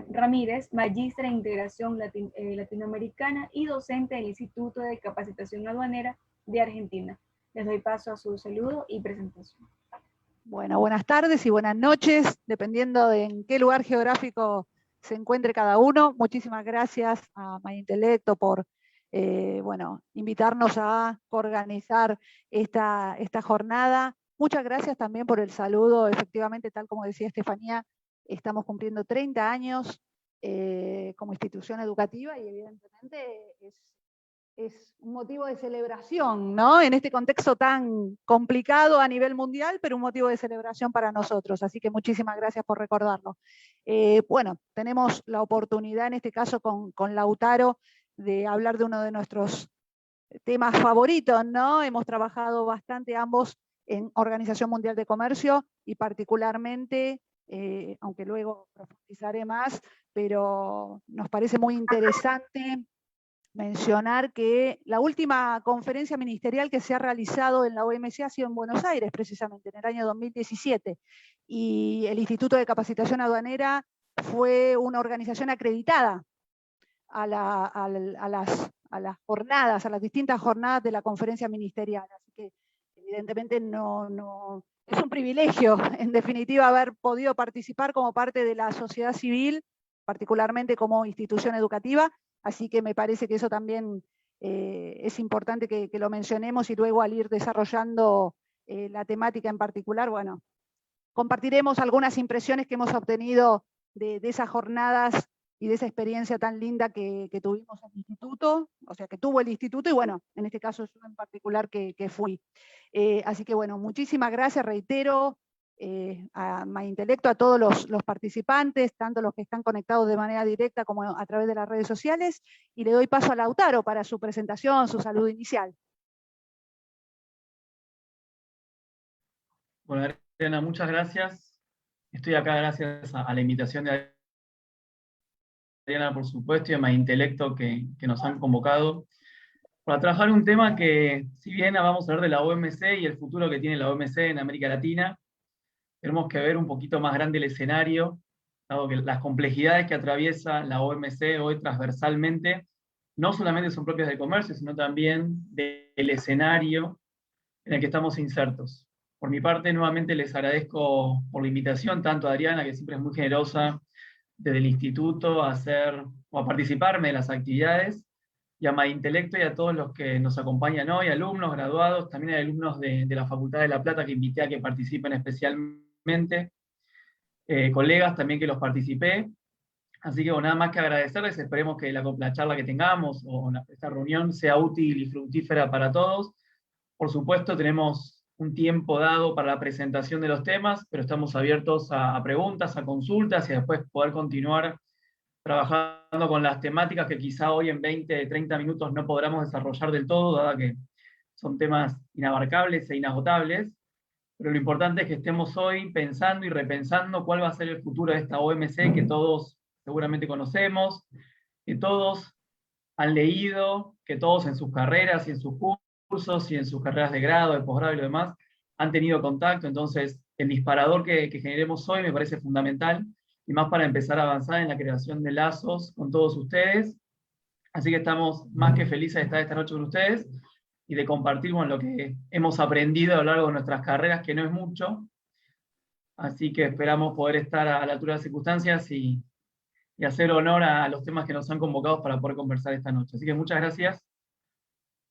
Ramírez, magistra en integración latinoamericana y docente del Instituto de Capacitación Aduanera de Argentina. Les doy paso a su saludo y presentación. Bueno, buenas tardes y buenas noches, dependiendo de en qué lugar geográfico se encuentre cada uno. Muchísimas gracias a MyIntelecto por invitarnos a organizar esta jornada. Muchas gracias también por el saludo. Efectivamente, tal como decía Estefanía, estamos cumpliendo 30 años como institución educativa y evidentemente es un motivo de celebración, ¿no? En este contexto tan complicado a nivel mundial, pero un motivo de celebración para nosotros. Así que muchísimas gracias por recordarlo. Tenemos la oportunidad en este caso con Lautaro de hablar de uno de nuestros temas favoritos, ¿no? Hemos trabajado bastante ambos en Organización Mundial de Comercio y particularmente, aunque luego profundizaré más, pero nos parece muy interesante mencionar que la última conferencia ministerial que se ha realizado en la OMC ha sido en Buenos Aires, precisamente, en el año 2017, y el Instituto de Capacitación Aduanera fue una organización acreditada a las jornadas, a las distintas jornadas de la conferencia ministerial. Así que, evidentemente, es un privilegio, en definitiva, haber podido participar como parte de la sociedad civil, particularmente como institución educativa. Así que me parece que eso también es importante que lo mencionemos y luego al ir desarrollando la temática en particular, bueno, compartiremos algunas impresiones que hemos obtenido de esas jornadas y de esa experiencia tan linda que tuvimos en el instituto, o sea, que tuvo el instituto, y bueno, en este caso yo en particular que fui. Así que bueno, muchísimas gracias, reitero, a MyIntelecto, a todos los participantes, tanto los que están conectados de manera directa como a través de las redes sociales, y le doy paso a Lautaro para su presentación, su saludo inicial. Bueno, Adriana, muchas gracias. Estoy acá gracias a la invitación de Adriana, por supuesto, y a MyIntelecto que nos han convocado para trabajar un tema que, si bien vamos a hablar de la OMC y el futuro que tiene la OMC en América Latina, tenemos que ver un poquito más grande el escenario, dado que las complejidades que atraviesa la OMC hoy transversalmente no solamente son propias del comercio, sino también del escenario en el que estamos insertos. Por mi parte, nuevamente les agradezco por la invitación, tanto a Adriana, que siempre es muy generosa desde el instituto a participarme de las actividades, y a MyIntelecto y a todos los que nos acompañan hoy, alumnos, graduados, también hay alumnos de la Facultad de La Plata que invité a que participen especialmente, colegas también que los participé. Así que bueno, nada más que agradecerles, esperemos que la charla que tengamos o esta reunión sea útil y fructífera para todos. Por supuesto, tenemos un tiempo dado para la presentación de los temas, pero estamos abiertos a preguntas, a consultas y después poder continuar trabajando con las temáticas que quizá hoy en 20, 30 minutos no podamos desarrollar del todo, dada que son temas inabarcables e inagotables. Pero lo importante es que estemos hoy pensando y repensando cuál va a ser el futuro de esta OMC que todos seguramente conocemos, que todos han leído, que todos en sus carreras y en sus cursos y en sus carreras de grado, de posgrado y lo demás han tenido contacto. Entonces, el disparador que generemos hoy me parece fundamental, y más para empezar a avanzar en la creación de lazos con todos ustedes. Así que estamos más que felices de estar esta noche con ustedes y de compartir lo que hemos aprendido a lo largo de nuestras carreras, que no es mucho. Así que esperamos poder estar a la altura de las circunstancias y hacer honor a los temas que nos han convocado para poder conversar esta noche. Así que muchas gracias.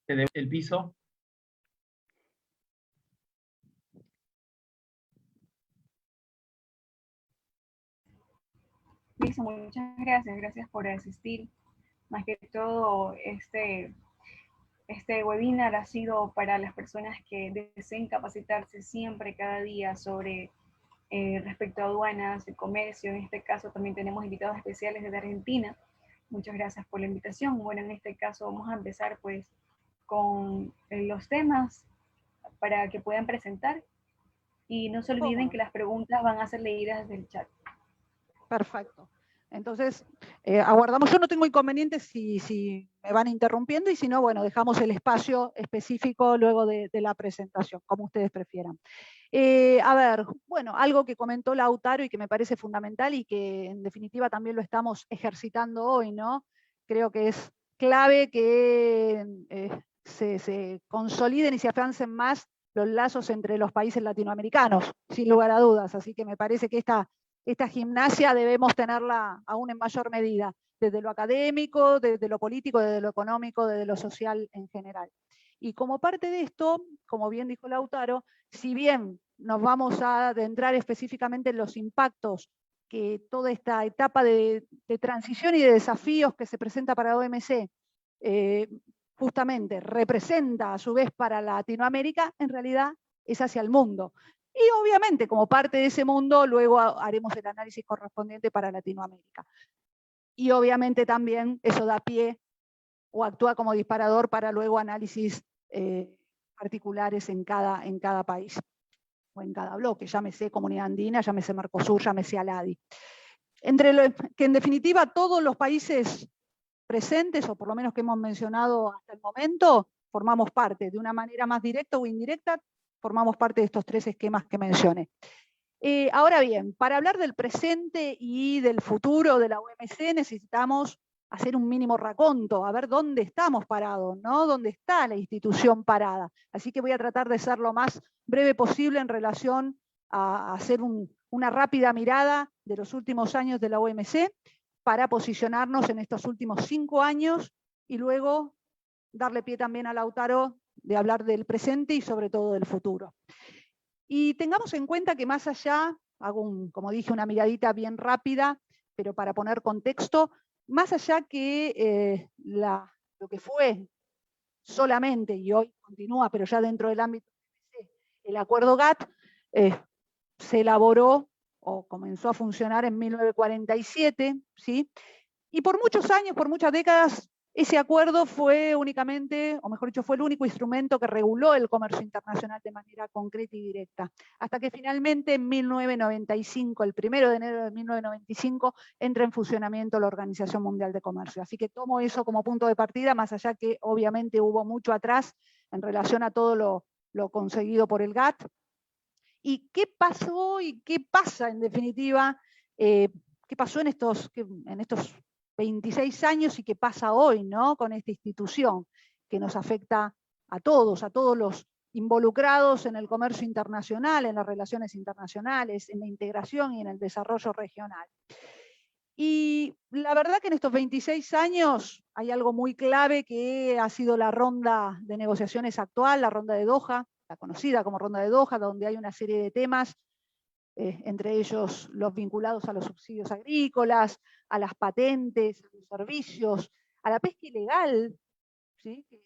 Desde el piso. Listo, muchas gracias por asistir. Más que todo, este webinar ha sido para las personas que deseen capacitarse siempre, cada día, sobre respecto a aduanas, el comercio. En este caso también tenemos invitados especiales desde Argentina. Muchas gracias por la invitación. Bueno, en este caso vamos a empezar pues con los temas para que puedan presentar, y no se olviden que las preguntas van a ser leídas desde el chat. Perfecto. Entonces, aguardamos. Yo no tengo inconvenientes si me van interrumpiendo y si no, bueno, dejamos el espacio específico luego de la presentación, como ustedes prefieran. A ver, bueno, algo que comentó Lautaro y que me parece fundamental y que en definitiva también lo estamos ejercitando hoy, ¿no? Creo que es clave que se consoliden y se afiancen más los lazos entre los países latinoamericanos, sin lugar a dudas. Así que me parece que esta gimnasia debemos tenerla aún en mayor medida, desde lo académico, desde lo político, desde lo económico, desde lo social en general. Y como parte de esto, como bien dijo Lautaro, si bien nos vamos a adentrar específicamente en los impactos que toda esta etapa de transición y de desafíos que se presenta para OMC justamente representa a su vez para Latinoamérica, en realidad es hacia el mundo. Y obviamente como parte de ese mundo luego haremos el análisis correspondiente para Latinoamérica. Y obviamente también eso da pie o actúa como disparador para luego análisis particulares en cada país o en cada bloque, llámese Comunidad Andina, llámese Mercosur, llámese ALADI. Que en definitiva todos los países presentes, o por lo menos que hemos mencionado hasta el momento, formamos parte, de una manera más directa o indirecta, formamos parte de estos tres esquemas que mencioné. Ahora bien, para hablar del presente y del futuro de la OMC necesitamos hacer un mínimo raconto, a ver dónde estamos parados, ¿no? ¿Dónde está la institución parada? Así que voy a tratar de ser lo más breve posible en relación a hacer una rápida mirada de los últimos años de la OMC para posicionarnos en estos últimos 5 años y luego darle pie también a Lautaro de hablar del presente y sobre todo del futuro. Y tengamos en cuenta que más allá, hago como dije, una miradita bien rápida, pero para poner contexto, más allá que lo que fue solamente, y hoy continúa, pero ya dentro del ámbito el acuerdo GATT, se elaboró o comenzó a funcionar en 1947, ¿sí? Y por muchos años, por muchas décadas, ese acuerdo fue únicamente, o mejor dicho, fue el único instrumento que reguló el comercio internacional de manera concreta y directa. Hasta que finalmente en 1995, el 1 de enero de 1995, entra en funcionamiento la Organización Mundial de Comercio. Así que tomo eso como punto de partida, más allá que obviamente hubo mucho atrás en relación a todo lo conseguido por el GATT. ¿Y qué pasó y qué pasa en definitiva? ¿Qué pasó en estos 26 años y qué pasa hoy, ¿no? Con esta institución que nos afecta a todos los involucrados en el comercio internacional, en las relaciones internacionales, en la integración y en el desarrollo regional? Y la verdad que en estos 26 años hay algo muy clave que ha sido la ronda de negociaciones actual, la ronda de Doha, la conocida como ronda de Doha, donde hay una serie de temas, entre ellos los vinculados a los subsidios agrícolas, a las patentes, a los servicios, a la pesca ilegal, ¿sí? Que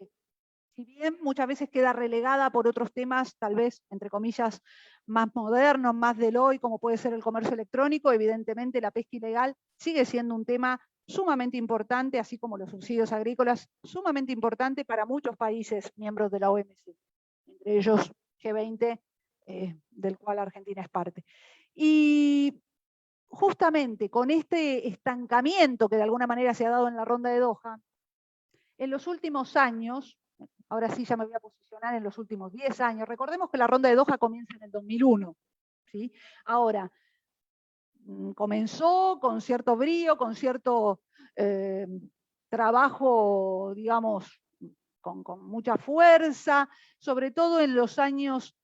si bien muchas veces queda relegada por otros temas, tal vez, entre comillas, más modernos, más del hoy, como puede ser el comercio electrónico, evidentemente la pesca ilegal sigue siendo un tema sumamente importante, así como los subsidios agrícolas, sumamente importante para muchos países miembros de la OMC, entre ellos G20, del cual Argentina es parte. Y justamente con este estancamiento que de alguna manera se ha dado en la ronda de Doha, en los últimos años, ahora sí ya me voy a posicionar en los últimos 10 años, recordemos que la ronda de Doha comienza en el 2001, ¿sí? Ahora, comenzó con cierto brío, con cierto trabajo, digamos, con mucha fuerza, sobre todo en los años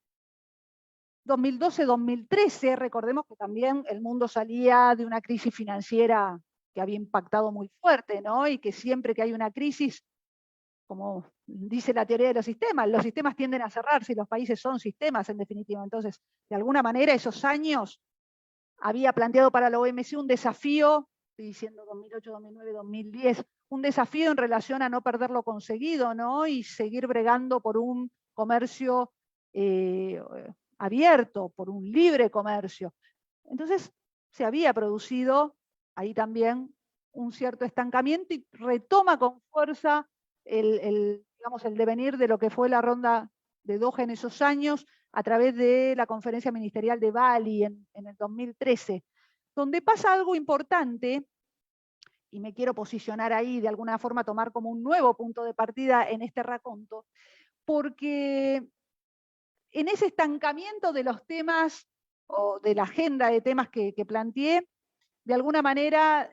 2012-2013, recordemos que también el mundo salía de una crisis financiera que había impactado muy fuerte, ¿no? Y que siempre que hay una crisis, como dice la teoría de los sistemas tienden a cerrarse y los países son sistemas en definitiva. Entonces, de alguna manera, esos años había planteado para la OMC un desafío, estoy diciendo 2008, 2009, 2010, un desafío en relación a no perder lo conseguido, ¿no? Y seguir bregando por un comercio abierto, por un libre comercio. Entonces, se había producido ahí también un cierto estancamiento y retoma con fuerza digamos, el devenir de lo que fue la ronda de Doha en esos años a través de la conferencia ministerial de Bali en el 2013, donde pasa algo importante y me quiero posicionar ahí, de alguna forma tomar como un nuevo punto de partida en este raconto, porque en ese estancamiento de los temas o de la agenda de temas que planteé, de alguna manera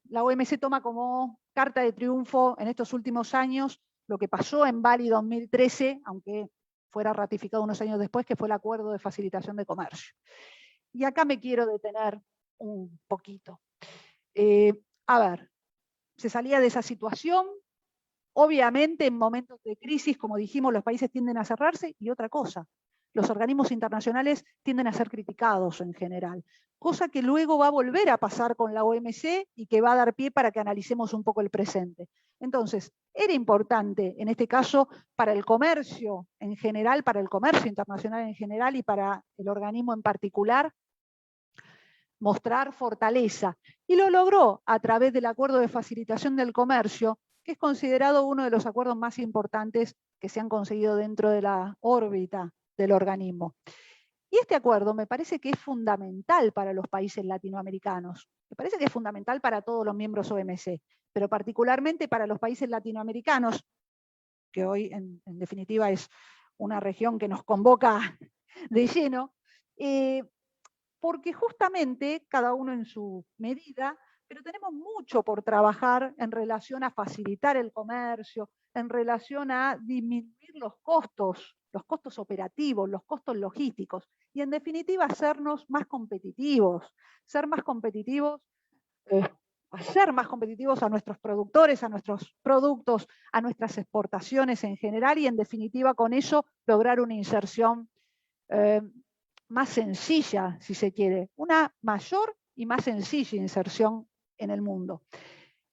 la OMC toma como carta de triunfo en estos últimos años lo que pasó en Bali 2013, aunque fuera ratificado unos años después, que fue el Acuerdo de Facilitación de Comercio. Y acá me quiero detener un poquito. A ver, se salía de esa situación. Obviamente, en momentos de crisis, como dijimos, los países tienden a cerrarse, y otra cosa, los organismos internacionales tienden a ser criticados en general, cosa que luego va a volver a pasar con la OMC y que va a dar pie para que analicemos un poco el presente. Entonces, era importante, en este caso, para el comercio en general, para el comercio internacional en general y para el organismo en particular, mostrar fortaleza. Y lo logró a través del Acuerdo de Facilitación del Comercio, que es considerado uno de los acuerdos más importantes que se han conseguido dentro de la órbita del organismo. Y este acuerdo me parece que es fundamental para los países latinoamericanos. Me parece que es fundamental para todos los miembros OMC, pero particularmente para los países latinoamericanos, que hoy en definitiva es una región que nos convoca de lleno, porque justamente cada uno en su medida, pero tenemos mucho por trabajar en relación a facilitar el comercio, en relación a disminuir los costos operativos, los costos logísticos, y en definitiva hacernos más competitivos, ser más competitivos, hacer más competitivos a nuestros productores, a nuestros productos, a nuestras exportaciones en general, y en definitiva con eso lograr una inserción más sencilla, si se quiere, una mayor y más sencilla inserción en el mundo.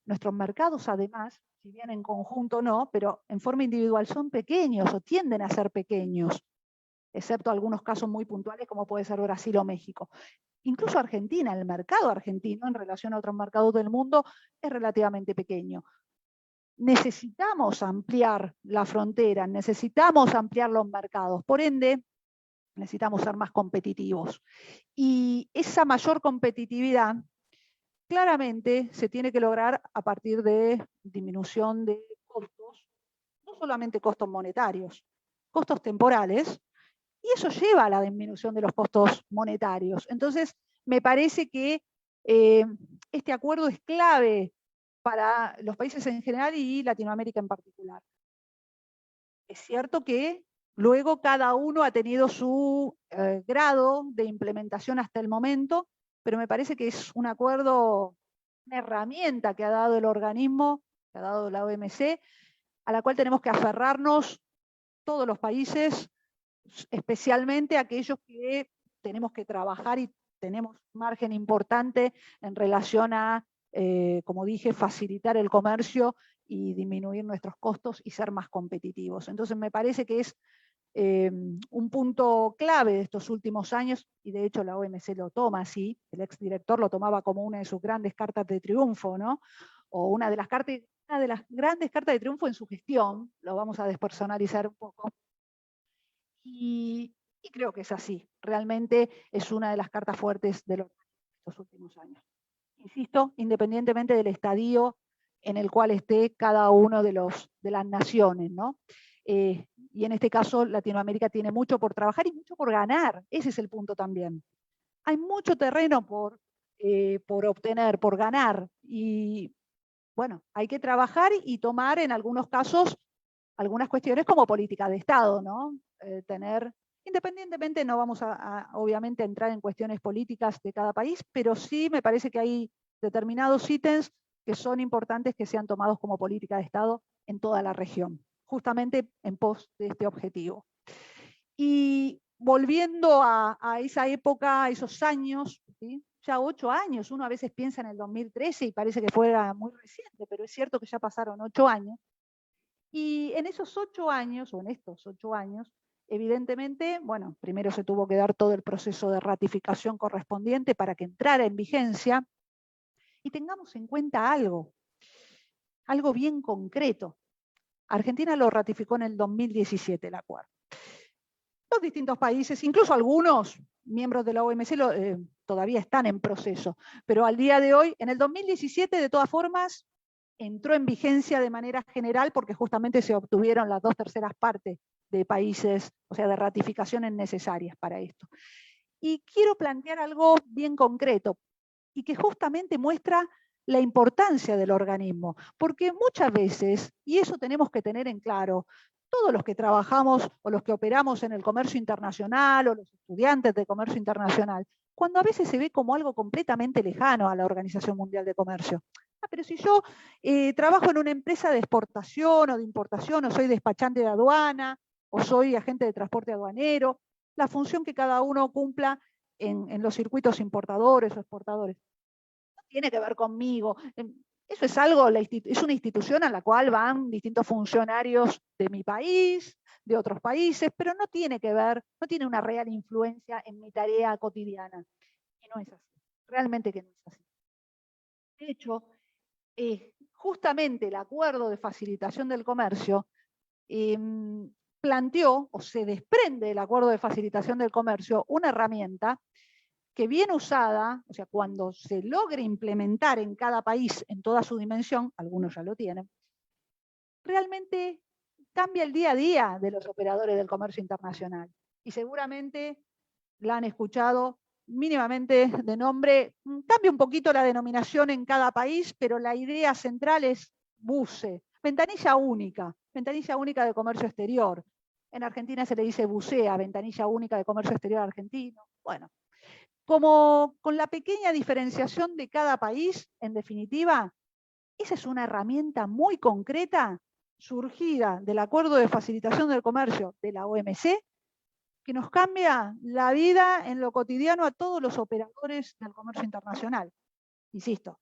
Nuestros mercados, además, si bien en conjunto no, pero en forma individual son pequeños o tienden a ser pequeños, excepto algunos casos muy puntuales como puede ser Brasil o México. Incluso Argentina, el mercado argentino en relación a otros mercados del mundo es relativamente pequeño. Necesitamos ampliar la frontera, necesitamos ampliar los mercados, por ende, necesitamos ser más competitivos. Y esa mayor competitividad claramente se tiene que lograr a partir de disminución de costos, no solamente costos monetarios, costos temporales, y eso lleva a la disminución de los costos monetarios. Entonces, me parece que este acuerdo es clave para los países en general y Latinoamérica en particular. Es cierto que luego cada uno ha tenido su grado de implementación hasta el momento, pero me parece que es un acuerdo, una herramienta que ha dado el organismo, que ha dado la OMC, a la cual tenemos que aferrarnos todos los países, especialmente aquellos que tenemos que trabajar y tenemos margen importante en relación a, como dije, facilitar el comercio y disminuir nuestros costos y ser más competitivos. Entonces me parece que es un punto clave de estos últimos años, y de hecho la OMC lo toma así, el exdirector lo tomaba como una de sus grandes cartas de triunfo, ¿no? O una de las grandes cartas de triunfo en su gestión, lo vamos a despersonalizar un poco. Y creo que es así, realmente es una de las cartas fuertes de estos últimos años. Insisto, independientemente del estadio en el cual esté cada uno de las naciones, ¿no? Y en este caso Latinoamérica tiene mucho por trabajar y mucho por ganar, ese es el punto también. Hay mucho terreno por obtener, por ganar, y bueno, hay que trabajar y tomar en algunos casos algunas cuestiones como política de Estado, ¿no? Independientemente, no vamos obviamente a entrar en cuestiones políticas de cada país, pero sí me parece que hay determinados ítems que son importantes que sean tomados como política de Estado en toda la región, justamente en pos de este objetivo. Y volviendo a esa época, a esos años, ¿sí? Ya 8 años, uno a veces piensa en el 2013 y parece que fuera muy reciente, pero es cierto que ya pasaron 8 años. Y en esos 8 años, o en estos 8 años, evidentemente, bueno, primero se tuvo que dar todo el proceso de ratificación correspondiente para que entrara en vigencia, y tengamos en cuenta algo bien concreto. Argentina lo ratificó en el 2017, el acuerdo. los distintos países, incluso algunos miembros de la OMC todavía están en proceso, pero al día de hoy, en el 2017, de todas formas, entró en vigencia de manera general porque justamente se obtuvieron las 2/3 partes de países, o sea, de ratificaciones necesarias para esto. Y quiero plantear algo bien concreto y que justamente muestra la importancia del organismo, porque muchas veces, y eso tenemos que tener en claro, todos los que trabajamos o los que operamos en el comercio internacional o los estudiantes de comercio internacional, cuando a veces se ve como algo completamente lejano a la Organización Mundial de Comercio. Pero si yo trabajo en una empresa de exportación o de importación, o soy despachante de aduana, o soy agente de transporte aduanero, la función que cada uno cumpla en los circuitos importadores o exportadores, no tiene que ver conmigo. Eso es algo, es una institución a la cual van distintos funcionarios de mi país, de otros países, pero no tiene que ver, no tiene una real influencia en mi tarea cotidiana. Y no es así, realmente que no es así. De hecho, justamente el acuerdo de facilitación del comercio planteó, o se desprende del acuerdo de facilitación del comercio, una herramienta que bien usada, o sea, cuando se logre implementar en cada país en toda su dimensión, algunos ya lo tienen, realmente cambia el día a día de los operadores del comercio internacional. Y seguramente la han escuchado mínimamente de nombre, cambia un poquito la denominación en cada país, pero la idea central es BUCE, ventanilla única de comercio exterior. En Argentina se le dice BUCEA, ventanilla única de comercio exterior argentino. Bueno, como con la pequeña diferenciación de cada país, en definitiva, esa es una herramienta muy concreta surgida del Acuerdo de Facilitación del Comercio de la OMC, que nos cambia la vida en lo cotidiano a todos los operadores del comercio internacional. Insisto,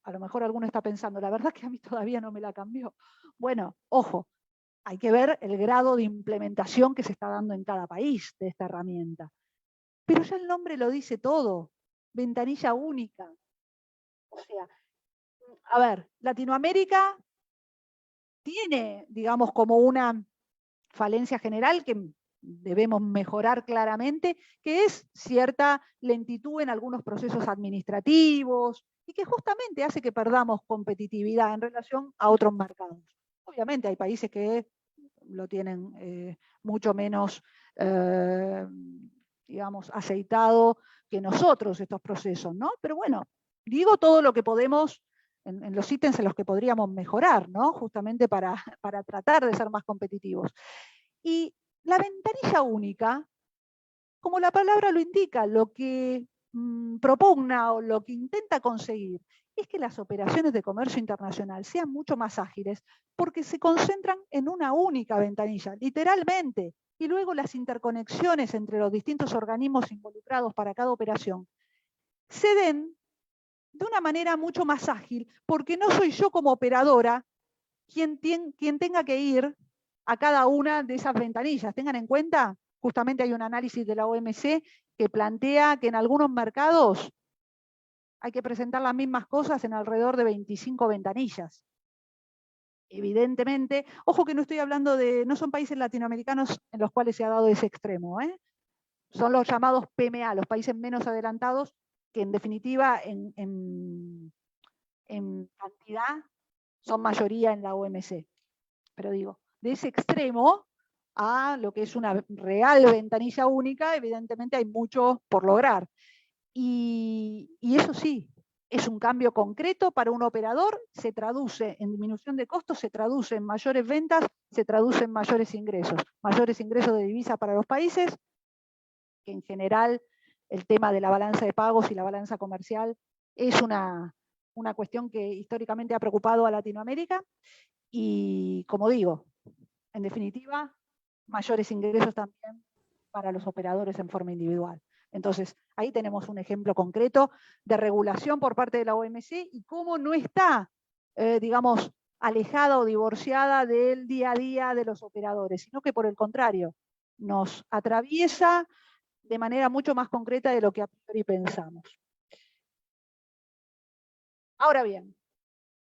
a lo mejor alguno está pensando, la verdad que a mí todavía no me la cambió. Bueno, ojo, hay que ver el grado de implementación que se está dando en cada país de esta herramienta. Pero ya el nombre lo dice todo, ventanilla única. O sea, a ver, Latinoamérica tiene, digamos, como una falencia general que debemos mejorar claramente, que es cierta lentitud en algunos procesos administrativos y que justamente hace que perdamos competitividad en relación a otros mercados. Obviamente hay países que lo tienen mucho menos, digamos, aceitado que nosotros estos procesos, ¿no? Pero bueno, digo todo lo que podemos en los ítems en los que podríamos mejorar, ¿no? Justamente para tratar de ser más competitivos. Y la ventanilla única, como la palabra lo indica, lo que propugna o lo que intenta conseguir es que las operaciones de comercio internacional sean mucho más ágiles porque se concentran en una única ventanilla, literalmente, y luego las interconexiones entre los distintos organismos involucrados para cada operación se den de una manera mucho más ágil, porque no soy yo como operadora quien tenga que ir a cada una de esas ventanillas. Tengan en cuenta, justamente hay un análisis de la OMC que plantea que en algunos mercados hay que presentar las mismas cosas en alrededor de 25 ventanillas. Evidentemente, ojo que no estoy hablando no son países latinoamericanos en los cuales se ha dado ese extremo, son los llamados PMA, los países menos adelantados, que en definitiva en cantidad son mayoría en la OMC. Pero digo, de ese extremo a lo que es una real ventanilla única, evidentemente hay mucho por lograr. Y eso sí, es un cambio concreto para un operador, se traduce en disminución de costos, se traduce en mayores ventas, se traduce en mayores ingresos de divisa para los países, que en general el tema de la balanza de pagos y la balanza comercial es una cuestión que históricamente ha preocupado a Latinoamérica. Y como digo, en definitiva, mayores ingresos también para los operadores en forma individual. Entonces, ahí tenemos un ejemplo concreto de regulación por parte de la OMC y cómo no está, digamos, alejada o divorciada del día a día de los operadores, sino que por el contrario, nos atraviesa de manera mucho más concreta de lo que a priori pensamos. Ahora bien,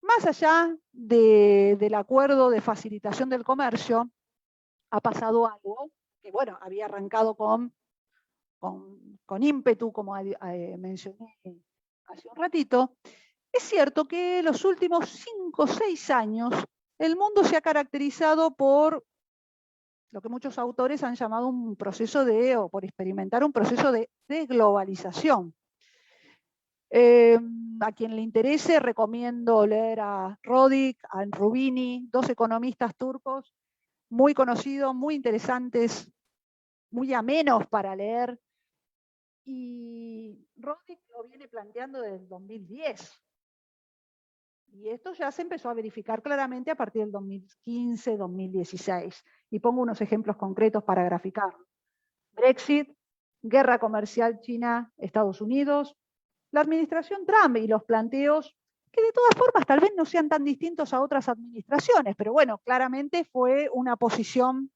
más allá del acuerdo de facilitación del comercio, ha pasado algo que bueno, había arrancado con ímpetu, como mencioné hace un ratito, es cierto que los últimos 5 o 6 años el mundo se ha caracterizado por lo que muchos autores han llamado un proceso o por experimentar un proceso de desglobalización. A quien le interese, recomiendo leer a Rodik, a Rubini, 2 economistas turcos muy conocidos, muy interesantes, muy amenos para leer. Y Rodik lo viene planteando desde el 2010. Y esto ya se empezó a verificar claramente a partir del 2015, 2016. Y pongo unos ejemplos concretos para graficarlo. Brexit, guerra comercial China-Estados Unidos, la administración Trump y los planteos que de todas formas tal vez no sean tan distintos a otras administraciones, pero bueno, claramente fue una posición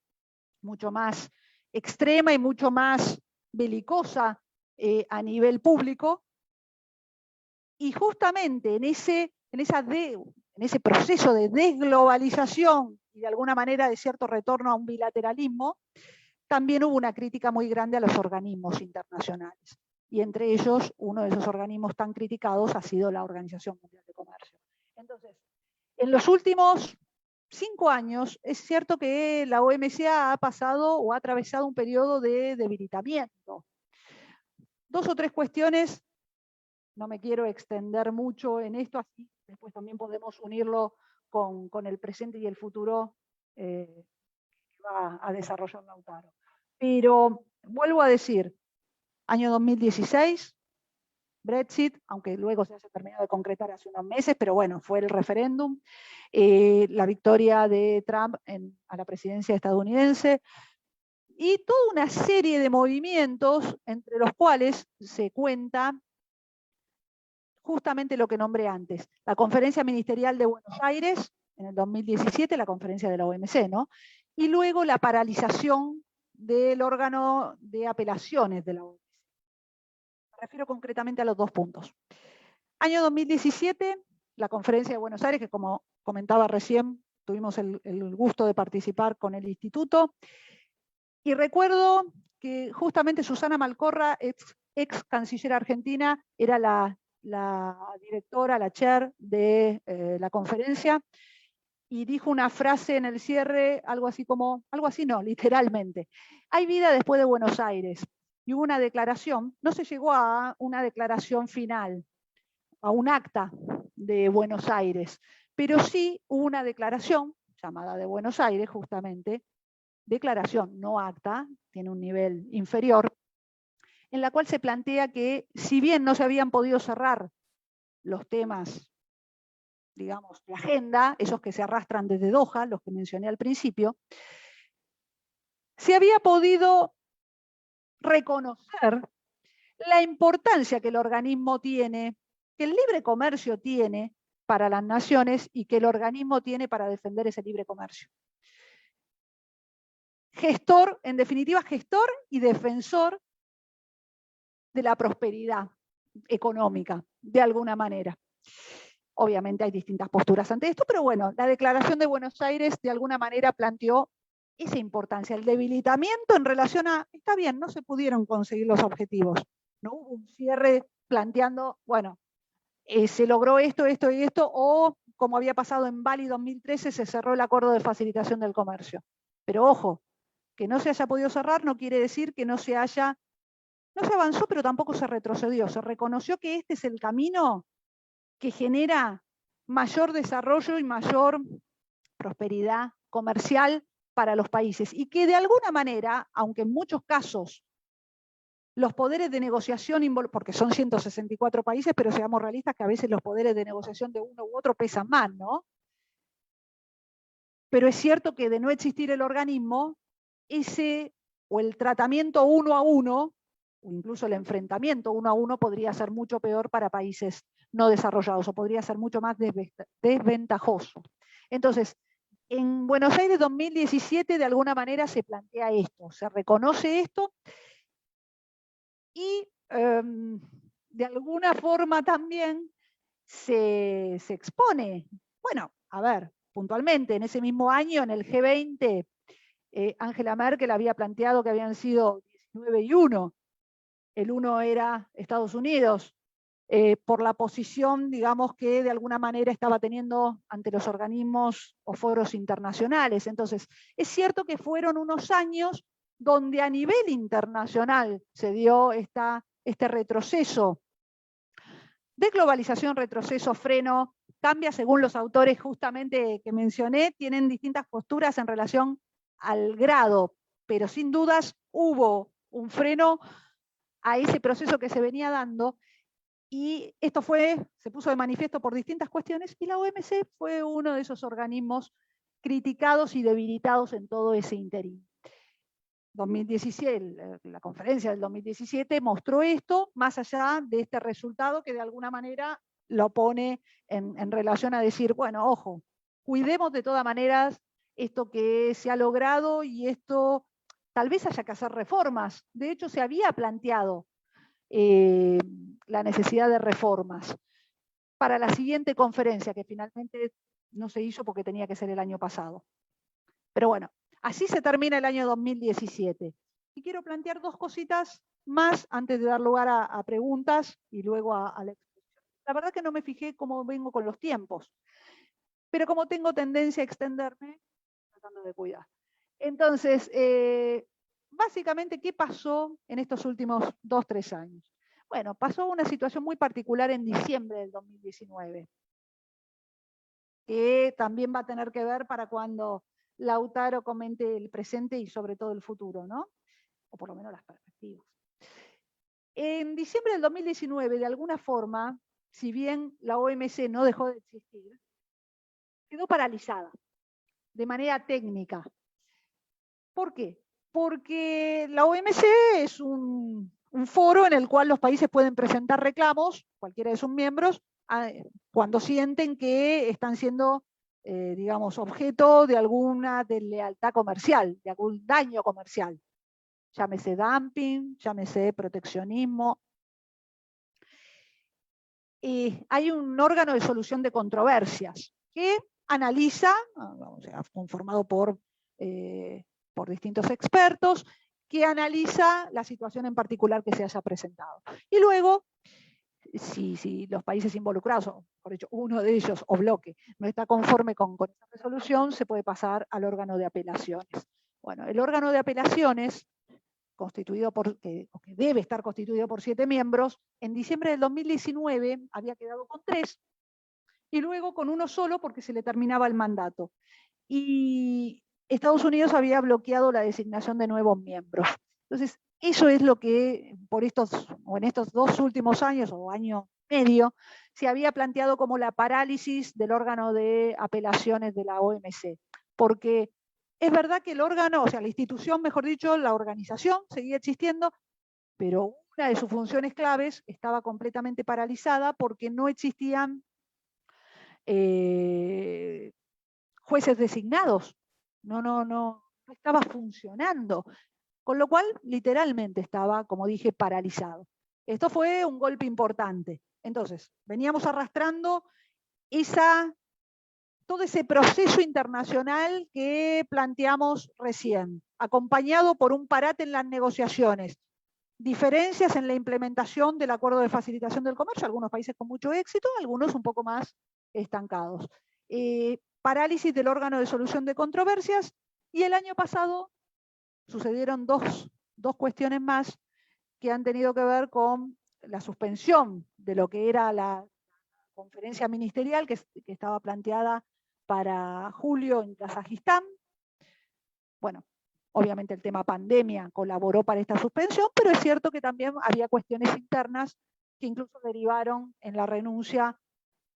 mucho más extrema y mucho más belicosa a nivel público. Y justamente en ese proceso de desglobalización y de alguna manera de cierto retorno a un bilateralismo, también hubo una crítica muy grande a los organismos internacionales. Y entre ellos, uno de esos organismos tan criticados ha sido la Organización Mundial de Comercio. Entonces, en los últimos 5 años, es cierto que la OMC ha pasado o ha atravesado un periodo de debilitamiento. 2 o 3 cuestiones, no me quiero extender mucho en esto, así después también podemos unirlo con el presente y el futuro que va a desarrollar Lautaro. Pero vuelvo a decir, año 2016, Brexit, aunque luego se haya terminado de concretar hace unos meses, pero bueno, fue el referéndum, la victoria de Trump a la presidencia estadounidense, y toda una serie de movimientos entre los cuales se cuenta justamente lo que nombré antes, la Conferencia Ministerial de Buenos Aires en el 2017, la conferencia de la OMC, ¿no? Y luego la paralización del órgano de apelaciones de la OMC. Me refiero concretamente a los 2 puntos. Año 2017, la conferencia de Buenos Aires, que como comentaba recién, tuvimos el gusto de participar con el instituto. Y recuerdo que justamente Susana Malcorra, ex canciller argentina, era la directora, la chair de la conferencia, y dijo una frase en el cierre, algo así, literalmente. Hay vida después de Buenos Aires. Y hubo una declaración, no se llegó a una declaración final, a un acta de Buenos Aires, pero sí hubo una declaración llamada de Buenos Aires, justamente, declaración, no acta, tiene un nivel inferior, en la cual se plantea que si bien no se habían podido cerrar los temas, digamos, de agenda, esos que se arrastran desde Doha, los que mencioné al principio, se había podido reconocer la importancia que el organismo tiene, que el libre comercio tiene para las naciones y que el organismo tiene para defender ese libre comercio. Gestor, en definitiva, gestor y defensor de la prosperidad económica, de alguna manera. Obviamente hay distintas posturas ante esto, pero bueno, la Declaración de Buenos Aires de alguna manera planteó esa importancia, el debilitamiento en relación a, está bien, no se pudieron conseguir los objetivos, no hubo un cierre planteando, bueno, se logró esto, esto y esto, o como había pasado en Bali 2013, se cerró el acuerdo de facilitación del comercio. Pero ojo, que no se haya podido cerrar no quiere decir que no se avanzó, pero tampoco se retrocedió. Se reconoció que este es el camino que genera mayor desarrollo y mayor prosperidad comercial para los países. Y que de alguna manera, aunque en muchos casos los poderes de negociación, porque son 164 países, pero seamos realistas que a veces los poderes de negociación de uno u otro pesan más, ¿no? Pero es cierto que de no existir el organismo, o el tratamiento 1 a 1, o incluso el enfrentamiento 1 a 1 podría ser mucho peor para países no desarrollados, o podría ser mucho más desventajoso. Entonces, en Buenos Aires 2017 de alguna manera se plantea esto, se reconoce esto, y de alguna forma también se expone, bueno, a ver, puntualmente en ese mismo año en el G20 Angela Merkel había planteado que habían sido 19 y 1. El 1 era Estados Unidos, por la posición, digamos, que de alguna manera estaba teniendo ante los organismos o foros internacionales. Entonces, es cierto que fueron unos años donde a nivel internacional se dio este retroceso de globalización, retroceso, freno, cambia según los autores justamente que mencioné, tienen distintas posturas en relación al grado, pero sin dudas hubo un freno a ese proceso que se venía dando, y esto se puso de manifiesto por distintas cuestiones, y la OMC fue uno de esos organismos criticados y debilitados en todo ese interín. 2017, la conferencia del 2017 mostró esto, más allá de este resultado que de alguna manera lo pone en relación a decir, bueno, ojo, cuidemos de todas maneras esto que se ha logrado, y esto tal vez haya que hacer reformas. De hecho, se había planteado la necesidad de reformas para la siguiente conferencia, que finalmente no se hizo porque tenía que ser el año pasado. Pero bueno, así se termina el año 2017. Y quiero plantear dos cositas más antes de dar lugar a preguntas y luego a la exposición. La verdad que no me fijé cómo vengo con los tiempos, pero como tengo tendencia a extenderme, tratando de cuidar. Entonces, básicamente, ¿qué pasó en estos últimos 2-3 años? Bueno, pasó una situación muy particular en diciembre del 2019, que también va a tener que ver para cuando Lautaro comente el presente y sobre todo el futuro, ¿no? O por lo menos las perspectivas. En diciembre del 2019, de alguna forma, si bien la OMC no dejó de existir, quedó paralizada de manera técnica. ¿Por qué? Porque la OMC es un foro en el cual los países pueden presentar reclamos, cualquiera de sus miembros, cuando sienten que están siendo, digamos, objeto de alguna deslealtad comercial, de algún daño comercial. Llámese dumping, llámese proteccionismo. Hay un órgano de solución de controversias que analiza, conformado por distintos expertos, que analiza la situación en particular que se haya presentado. Y luego, si los países involucrados, o por hecho uno de ellos o bloque, no está conforme con esa resolución, se puede pasar al órgano de apelaciones. Bueno, el órgano de apelaciones, que debe estar constituido por 7 miembros, en diciembre del 2019 había quedado con 3, y luego con uno solo porque se le terminaba el mandato. Y Estados Unidos había bloqueado la designación de nuevos miembros. Entonces, eso es lo que en estos 2 últimos años, o año y medio, se había planteado como la parálisis del órgano de apelaciones de la OMC. Porque es verdad que el órgano, o sea, la institución, mejor dicho, la organización seguía existiendo, pero una de sus funciones claves estaba completamente paralizada porque no existían jueces designados. No estaba funcionando. Con lo cual, literalmente estaba, como dije, paralizado. Esto fue un golpe importante. Entonces, veníamos arrastrando todo ese proceso internacional que planteamos recién, acompañado por un parate en las negociaciones, diferencias en la implementación del acuerdo de facilitación del comercio, algunos países con mucho éxito, algunos un poco más estancados. Parálisis del órgano de solución de controversias, y el año pasado sucedieron dos cuestiones más que han tenido que ver con la suspensión de lo que era la conferencia ministerial que estaba planteada para julio en Kazajistán. Bueno, obviamente el tema pandemia colaboró para esta suspensión, pero es cierto que también había cuestiones internas que incluso derivaron en la renuncia,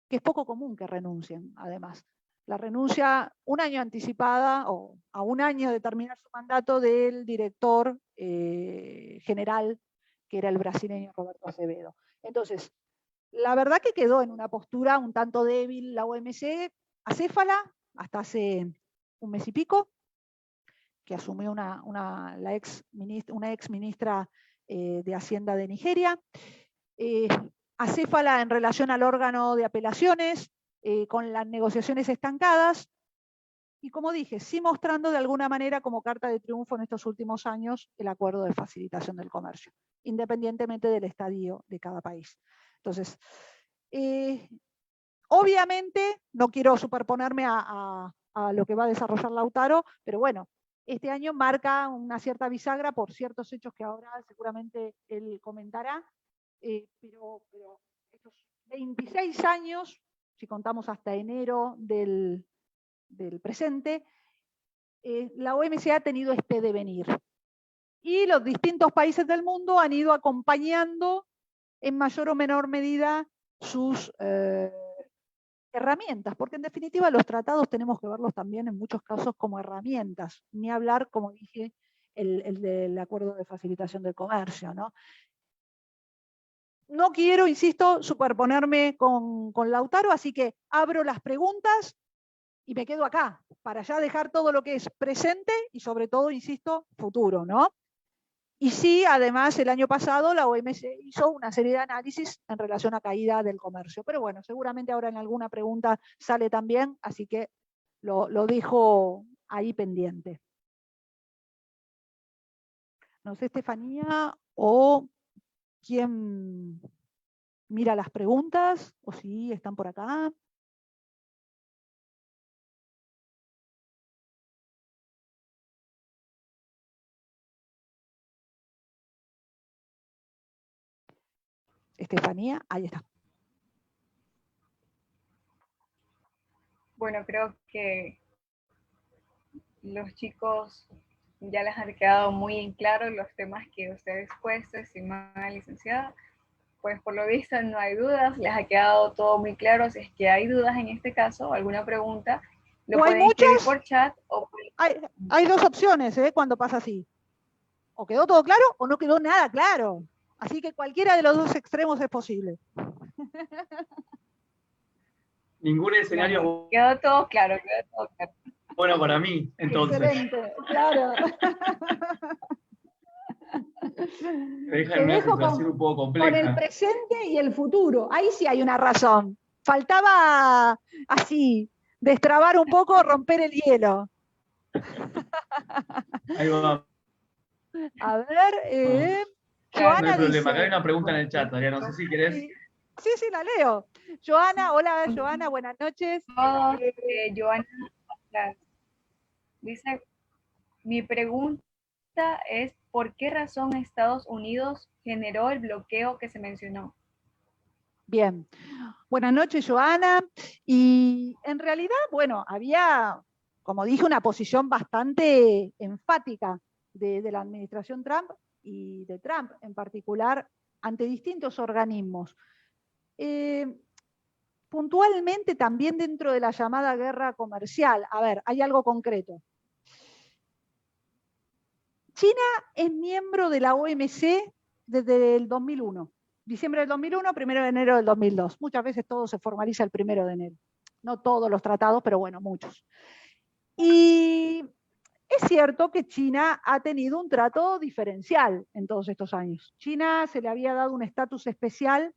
que es poco común que renuncien, además. La renuncia un año anticipada, o a un año de terminar su mandato, del director general, que era el brasileño Roberto Azevedo. Entonces, la verdad que quedó en una postura un tanto débil la OMC, acéfala, hasta hace un mes y pico, que asumió una ex ministra de Hacienda de Nigeria, acéfala en relación al órgano de apelaciones, con las negociaciones estancadas, y como dije, sí mostrando de alguna manera como carta de triunfo en estos últimos años el acuerdo de facilitación del comercio, independientemente del estadio de cada país. Entonces, obviamente no quiero superponerme a lo que va a desarrollar Lautaro, pero bueno, este año marca una cierta bisagra por ciertos hechos que ahora seguramente él comentará, pero estos 26 años, si contamos hasta enero del presente, la OMC ha tenido este devenir. Y los distintos países del mundo han ido acompañando en mayor o menor medida sus herramientas, porque en definitiva los tratados tenemos que verlos también en muchos casos como herramientas, ni hablar, como dije, el del acuerdo de facilitación del comercio, ¿no? No quiero, insisto, superponerme con Lautaro, así que abro las preguntas y me quedo acá, para ya dejar todo lo que es presente y sobre todo, insisto, futuro, ¿no? Y sí, además, el año pasado la OMC hizo una serie de análisis en relación a caída del comercio. Pero bueno, seguramente ahora en alguna pregunta sale también, así que lo dejo ahí pendiente. No sé, Estefanía, o quién mira las preguntas, o si están por acá. Estefanía, ahí está. Bueno, creo que los chicos ya les han quedado muy en claro los temas que usted ha expuesto, estimada licenciada. Pues por lo visto no hay dudas, les ha quedado todo muy claro. Si es que hay dudas en este caso, alguna pregunta, lo pueden escribir por chat. O por... Hay dos opciones cuando pasa así. O quedó todo claro o no quedó nada claro. Así que cualquiera de los dos extremos es posible. Ningún escenario. Bueno, quedó todo claro, quedó todo claro. Bueno, para mí, entonces. Excelente, claro. Me deja en una situación un poco compleja. Con el presente y el futuro. Ahí sí hay una razón. Faltaba así, destrabar un poco, romper el hielo. Ahí va. A ver, Joana no hay problema, dice, acá hay una pregunta en el chat, Ariana, no sé si querés. Sí, la leo. Joana, hola Joana, buenas noches. Joana dice, mi pregunta es, ¿por qué razón Estados Unidos generó el bloqueo que se mencionó? Bien, buenas noches Joana. Y en realidad, bueno, había, como dije, una posición bastante enfática de la administración Trump y de Trump en particular ante distintos organismos. Puntualmente también dentro de la llamada guerra comercial. A ver, hay algo concreto. China es miembro de la OMC desde el 2001. Diciembre del 2001, 1 de enero del 2002. Muchas veces todo se formaliza el 1 de enero. No todos los tratados, pero bueno, muchos. Y es cierto que China ha tenido un trato diferencial en todos estos años. China se le había dado un estatus especial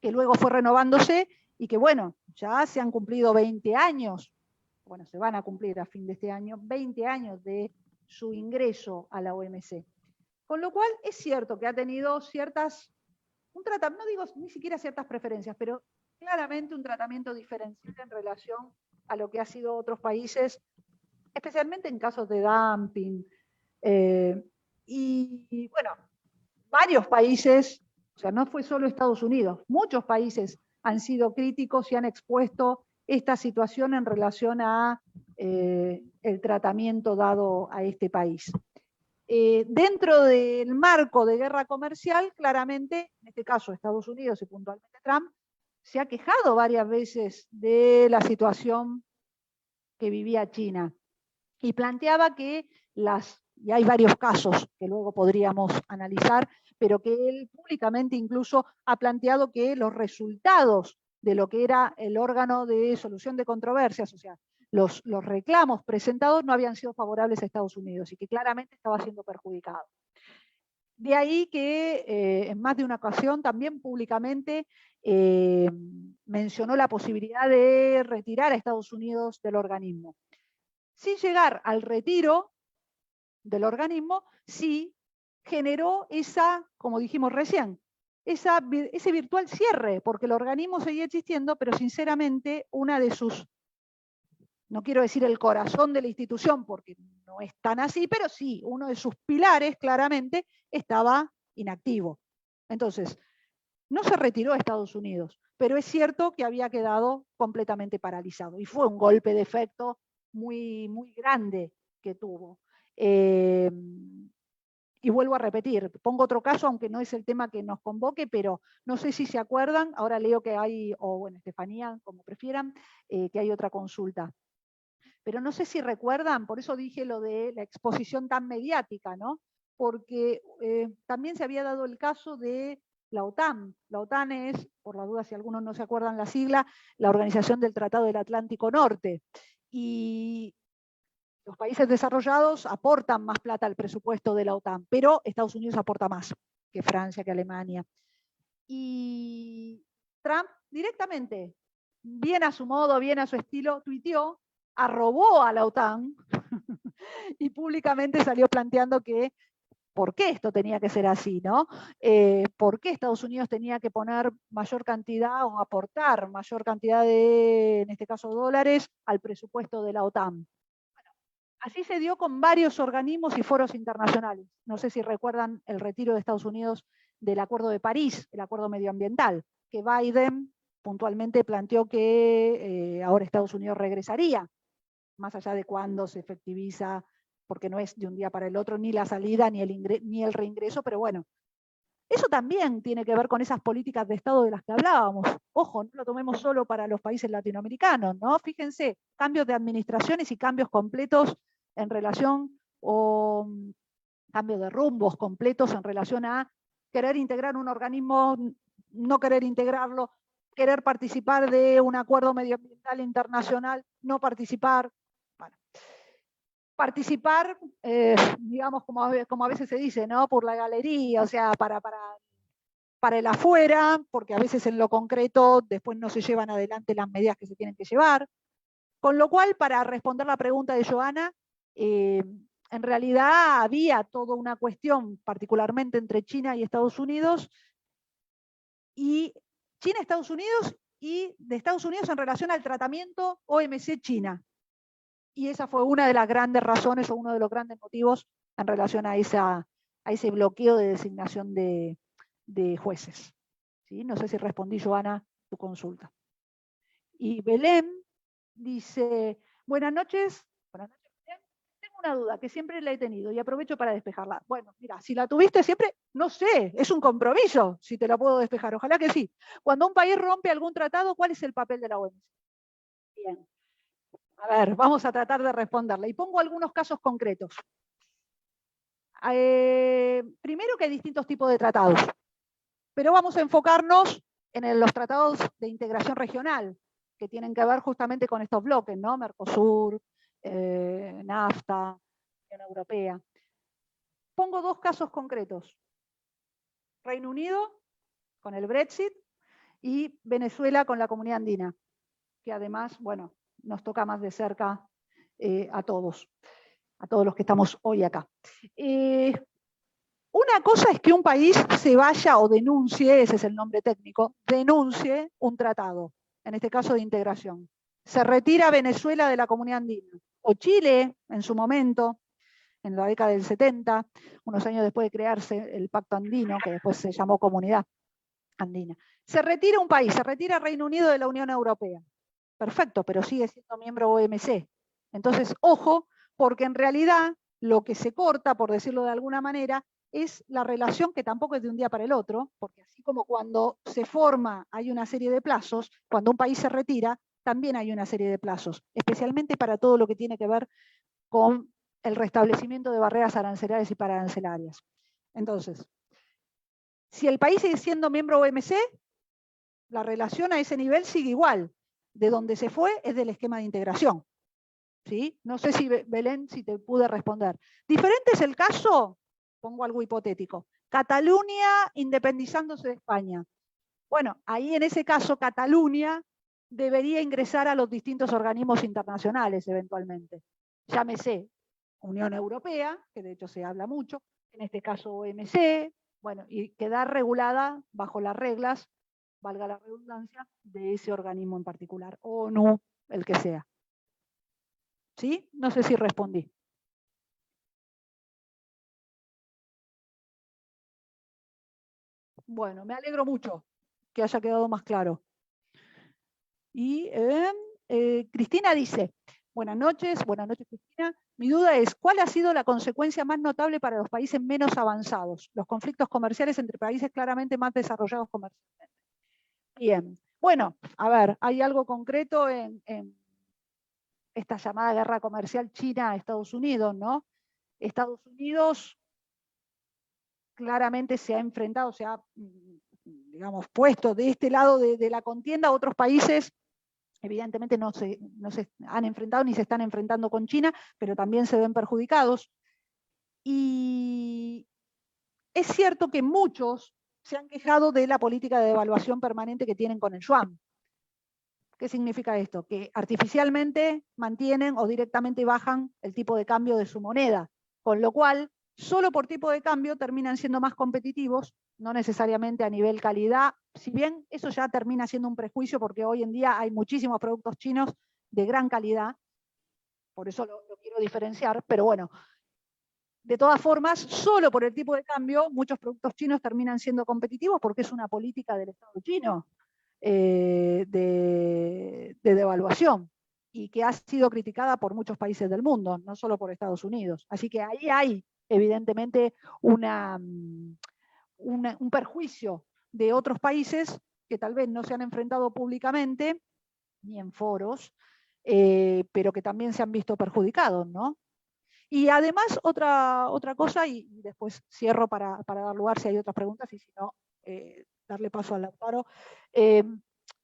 que luego fue renovándose y que, bueno, ya se han cumplido 20 años, bueno, se van a cumplir a fin de este año, 20 años de su ingreso a la OMC. Con lo cual es cierto que ha tenido ciertas, no digo ni siquiera ciertas preferencias, pero claramente un tratamiento diferencial en relación a lo que ha sido otros países, especialmente en casos de dumping. Y bueno, varios países, o sea, no fue solo Estados Unidos, muchos países han sido críticos y han expuesto esta situación en relación a el tratamiento dado a este país. Dentro del marco de guerra comercial, claramente, en este caso Estados Unidos y puntualmente Trump, se ha quejado varias veces de la situación que vivía China y planteaba que y hay varios casos que luego podríamos analizar, pero que él públicamente incluso ha planteado que los resultados de lo que era el órgano de solución de controversias, o sea, los reclamos presentados no habían sido favorables a Estados Unidos y que claramente estaba siendo perjudicado. De ahí que en más de una ocasión también públicamente mencionó la posibilidad de retirar a Estados Unidos del organismo. sin llegar al retiro del organismo, sí generó esa, como dijimos recién, ese virtual cierre, porque el organismo seguía existiendo, pero sinceramente una de sus, no quiero decir el corazón de la institución, porque no es tan así, pero sí, uno de sus pilares claramente estaba inactivo. Entonces, no se retiró a Estados Unidos, pero es cierto que había quedado completamente paralizado y fue un golpe de efecto muy, muy grande que tuvo. Y vuelvo a repetir, pongo otro caso, aunque no es el tema que nos convoque, pero no sé si se acuerdan, ahora leo que hay, o bueno, Estefanía, como prefieran, que hay otra consulta. Pero no sé si recuerdan, por eso dije lo de la exposición tan mediática, ¿no? Porque también se había dado el caso de la OTAN. La OTAN es, por la duda si algunos no se acuerdan la sigla, la Organización del Tratado del Atlántico Norte. Y los países desarrollados aportan más plata al presupuesto de la OTAN, pero Estados Unidos aporta más que Francia, que Alemania. Y Trump directamente, bien a su modo, bien a su estilo, tuiteó, arrobó a la OTAN y públicamente salió planteando que por qué esto tenía que ser así, ¿no? ¿Por qué Estados Unidos tenía que poner mayor cantidad o aportar mayor cantidad de, en este caso, dólares al presupuesto de la OTAN? Así se dio con varios organismos y foros internacionales. No sé si recuerdan el retiro de Estados Unidos del Acuerdo de París, el acuerdo medioambiental, que Biden puntualmente planteó que ahora Estados Unidos regresaría, más allá de cuándo se efectiviza, porque no es de un día para el otro ni la salida ni el reingreso, pero bueno, eso también tiene que ver con esas políticas de Estado de las que hablábamos. Ojo, no lo tomemos solo para los países latinoamericanos, ¿no? Fíjense, cambios de administraciones y cambios completos en relación, o cambios de rumbos completos en relación a querer integrar un organismo, no querer integrarlo, querer participar de un acuerdo medioambiental internacional, no participar. Bueno, participar, digamos, como a veces se dice, ¿no? Por la galería, o sea, para el afuera, porque a veces en lo concreto después no se llevan adelante las medidas que se tienen que llevar. Con lo cual, para responder la pregunta de Joana, en realidad había toda una cuestión, particularmente entre China y Estados Unidos, y China, Estados Unidos, y de Estados Unidos en relación al tratamiento OMC-China. Y esa fue una de las grandes razones o uno de los grandes motivos en relación a ese bloqueo de designación de jueces. ¿Sí? No sé si respondí, Joana, tu consulta. Y Belén dice, buenas noches. Buenas noches, Belén. Tengo una duda que siempre la he tenido y aprovecho para despejarla. Bueno, mira, si la tuviste siempre, no sé, es un compromiso si te la puedo despejar. Ojalá que sí. Cuando un país rompe algún tratado, ¿cuál es el papel de la OMC? Bien. A ver, vamos a tratar de responderla. Y pongo algunos casos concretos. Primero que hay distintos tipos de tratados, pero vamos a enfocarnos en los tratados de integración regional, que tienen que ver justamente con estos bloques, ¿no? Mercosur, NAFTA, Unión Europea. Pongo dos casos concretos. Reino Unido con el Brexit y Venezuela con la Comunidad Andina, que además, bueno, nos toca más de cerca a todos los que estamos hoy acá. Una cosa es que un país se vaya o denuncie, ese es el nombre técnico, denuncie un tratado, en este caso de integración. Se retira Venezuela de la Comunidad Andina, o Chile en su momento, en la década del 70, unos años después de crearse el Pacto Andino, que después se llamó Comunidad Andina. Se retira un país, se retira Reino Unido de la Unión Europea. Perfecto, pero sigue siendo miembro OMC. Entonces, ojo, porque en realidad lo que se corta, por decirlo de alguna manera, es la relación que tampoco es de un día para el otro, porque así como cuando se forma hay una serie de plazos, cuando un país se retira, también hay una serie de plazos, especialmente para todo lo que tiene que ver con el restablecimiento de barreras arancelarias y pararancelarias. Entonces, si el país sigue siendo miembro OMC, la relación a ese nivel sigue igual. De donde se fue es del esquema de integración. ¿Sí? No sé si, Belén, si te pude responder. Diferente es el caso, pongo algo hipotético, Cataluña independizándose de España. Bueno, ahí en ese caso Cataluña debería ingresar a los distintos organismos internacionales eventualmente. llámese Unión Europea, que de hecho se habla mucho, en este caso OMC, bueno, y quedar regulada bajo las reglas, valga la redundancia, de ese organismo en particular, ONU, el que sea. ¿Sí? No sé si respondí. Bueno, me alegro mucho que haya quedado más claro. Y Cristina dice, buenas noches Cristina. Mi duda es, ¿cuál ha sido la consecuencia más notable para los países menos avanzados? Los conflictos comerciales entre países claramente más desarrollados comercialmente. Bien, bueno, a ver, hay algo concreto en esta llamada guerra comercial China-Estados Unidos, ¿no? Estados Unidos claramente se ha enfrentado, se ha, digamos, puesto de este lado de la contienda. Otros países evidentemente no se han enfrentado ni se están enfrentando con China, pero también se ven perjudicados. Y es cierto que muchos se han quejado de la política de devaluación permanente que tienen con el yuan. ¿Qué significa esto? Que artificialmente mantienen o directamente bajan el tipo de cambio de su moneda, con lo cual, solo por tipo de cambio terminan siendo más competitivos, no necesariamente a nivel calidad, si bien eso ya termina siendo un prejuicio porque hoy en día hay muchísimos productos chinos de gran calidad, por eso lo quiero diferenciar, pero bueno, de todas formas, solo por el tipo de cambio, muchos productos chinos terminan siendo competitivos porque es una política del Estado chino de devaluación y que ha sido criticada por muchos países del mundo, no solo por Estados Unidos. Así que ahí hay, evidentemente, un perjuicio de otros países que tal vez no se han enfrentado públicamente ni en foros, pero que también se han visto perjudicados, ¿no? Y además, otra cosa, y después cierro para dar lugar si hay otras preguntas, y si no, darle paso al Lautaro.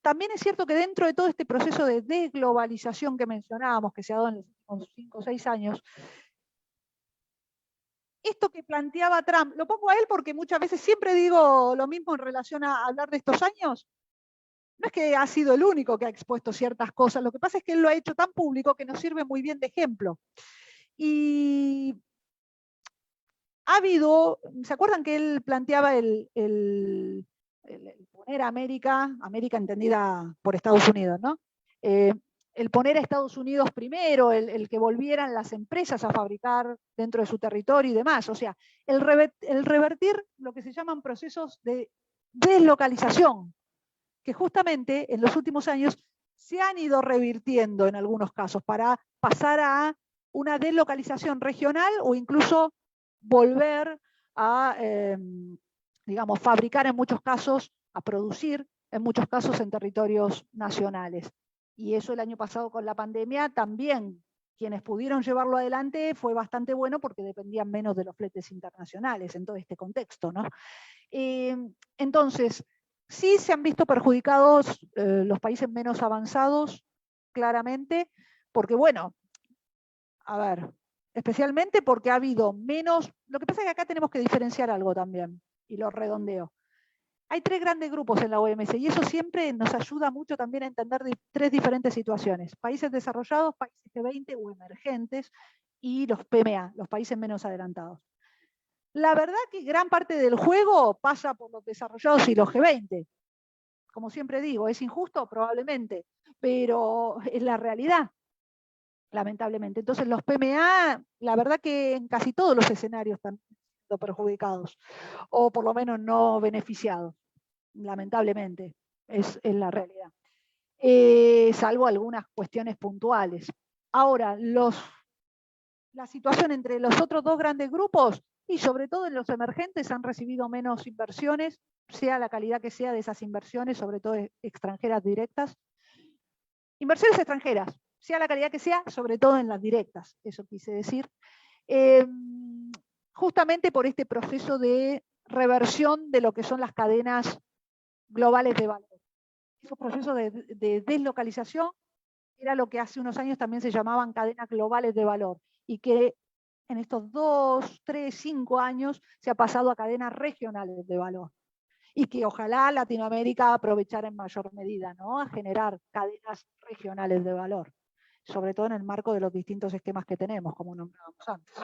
También es cierto que dentro de todo este proceso de desglobalización que mencionábamos, que se ha dado en los últimos 5 o 6 años, esto que planteaba Trump, lo pongo a él porque muchas veces siempre digo lo mismo en relación a hablar de estos años. No es que ha sido el único que ha expuesto ciertas cosas, lo que pasa es que él lo ha hecho tan público que nos sirve muy bien de ejemplo. Y ha habido, ¿se acuerdan que él planteaba el poner a América entendida por Estados Unidos, ¿no? El poner a Estados Unidos primero, el que volvieran las empresas a fabricar dentro de su territorio y demás. O sea, el revertir lo que se llaman procesos de deslocalización, que justamente en los últimos años se han ido revirtiendo en algunos casos para pasar a una deslocalización regional o incluso volver a, digamos, fabricar en muchos casos, a producir en muchos casos en territorios nacionales. Y eso el año pasado con la pandemia también, quienes pudieron llevarlo adelante fue bastante bueno porque dependían menos de los fletes internacionales en todo este contexto, ¿no? Entonces, sí se han visto perjudicados los países menos avanzados, claramente, porque bueno, a ver, especialmente porque ha habido menos, lo que pasa es que acá tenemos que diferenciar algo también, y lo redondeo. Hay 3 grandes grupos en la OMC y eso siempre nos ayuda mucho también a entender 3 diferentes situaciones. Países desarrollados, países G20 o emergentes y los PMA, los países menos adelantados. La verdad que gran parte del juego pasa por los desarrollados y los G20. Como siempre digo, ¿es injusto? Probablemente, pero es la realidad, lamentablemente. Entonces los PMA, la verdad que en casi todos los escenarios están siendo perjudicados, o por lo menos no beneficiados, lamentablemente, es la realidad. Salvo algunas cuestiones puntuales. Ahora, la situación entre los otros 2 grandes grupos, y sobre todo en los emergentes, han recibido menos inversiones, sea la calidad que sea de esas inversiones, sobre todo extranjeras directas. Inversiones extranjeras, sea la calidad que sea, sobre todo en las directas, eso quise decir. Justamente por este proceso de reversión de lo que son las cadenas globales de valor. Esos procesos de deslocalización era lo que hace unos años también se llamaban cadenas globales de valor, y que en estos 2, 3, 5 años se ha pasado a cadenas regionales de valor. Y que ojalá Latinoamérica aprovechara en mayor medida, ¿no? A generar cadenas regionales de valor. sobre todo en el marco de los distintos esquemas que tenemos, como nombrábamos antes.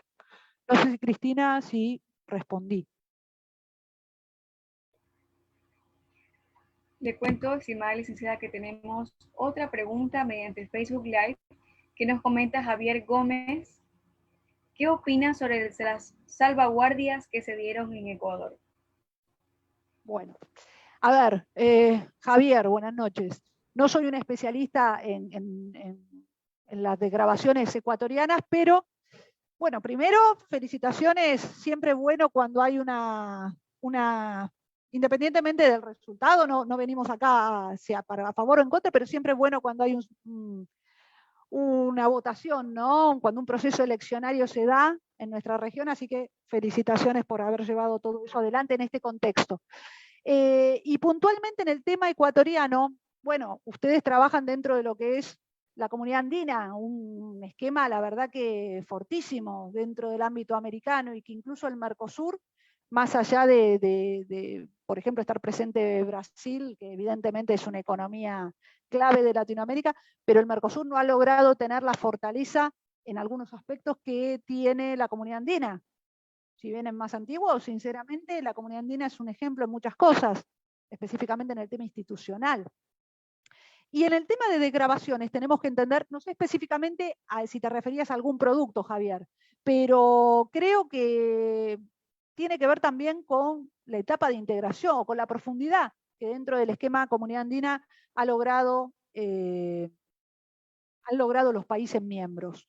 No sé si Cristina, si respondí. Le cuento, estimada licenciada, que tenemos otra pregunta mediante Facebook Live que nos comenta Javier Gómez. ¿Qué opina sobre las salvaguardias que se dieron en Ecuador? Bueno, a ver, Javier, buenas noches. No soy un especialista en las desgravaciones ecuatorianas, pero bueno, primero, felicitaciones, siempre bueno cuando hay una independientemente del resultado, no venimos acá sea a favor o en contra, pero siempre es bueno cuando hay una votación, ¿no? Cuando un proceso eleccionario se da en nuestra región, así que felicitaciones por haber llevado todo eso adelante en este contexto. Y puntualmente en el tema ecuatoriano, bueno, ustedes trabajan dentro de lo que es la comunidad andina, un esquema, la verdad que fortísimo dentro del ámbito americano y que incluso el Mercosur, más allá por ejemplo, estar presente Brasil, que evidentemente es una economía clave de Latinoamérica, pero el Mercosur no ha logrado tener la fortaleza en algunos aspectos que tiene la comunidad andina. Si bien es más antiguo, sinceramente, la comunidad andina es un ejemplo en muchas cosas, específicamente en el tema institucional. Y en el tema de desgravaciones tenemos que entender, no sé específicamente si te referías a algún producto, Javier, pero creo que tiene que ver también con la etapa de integración o con la profundidad que dentro del esquema comunidad andina han logrado los países miembros,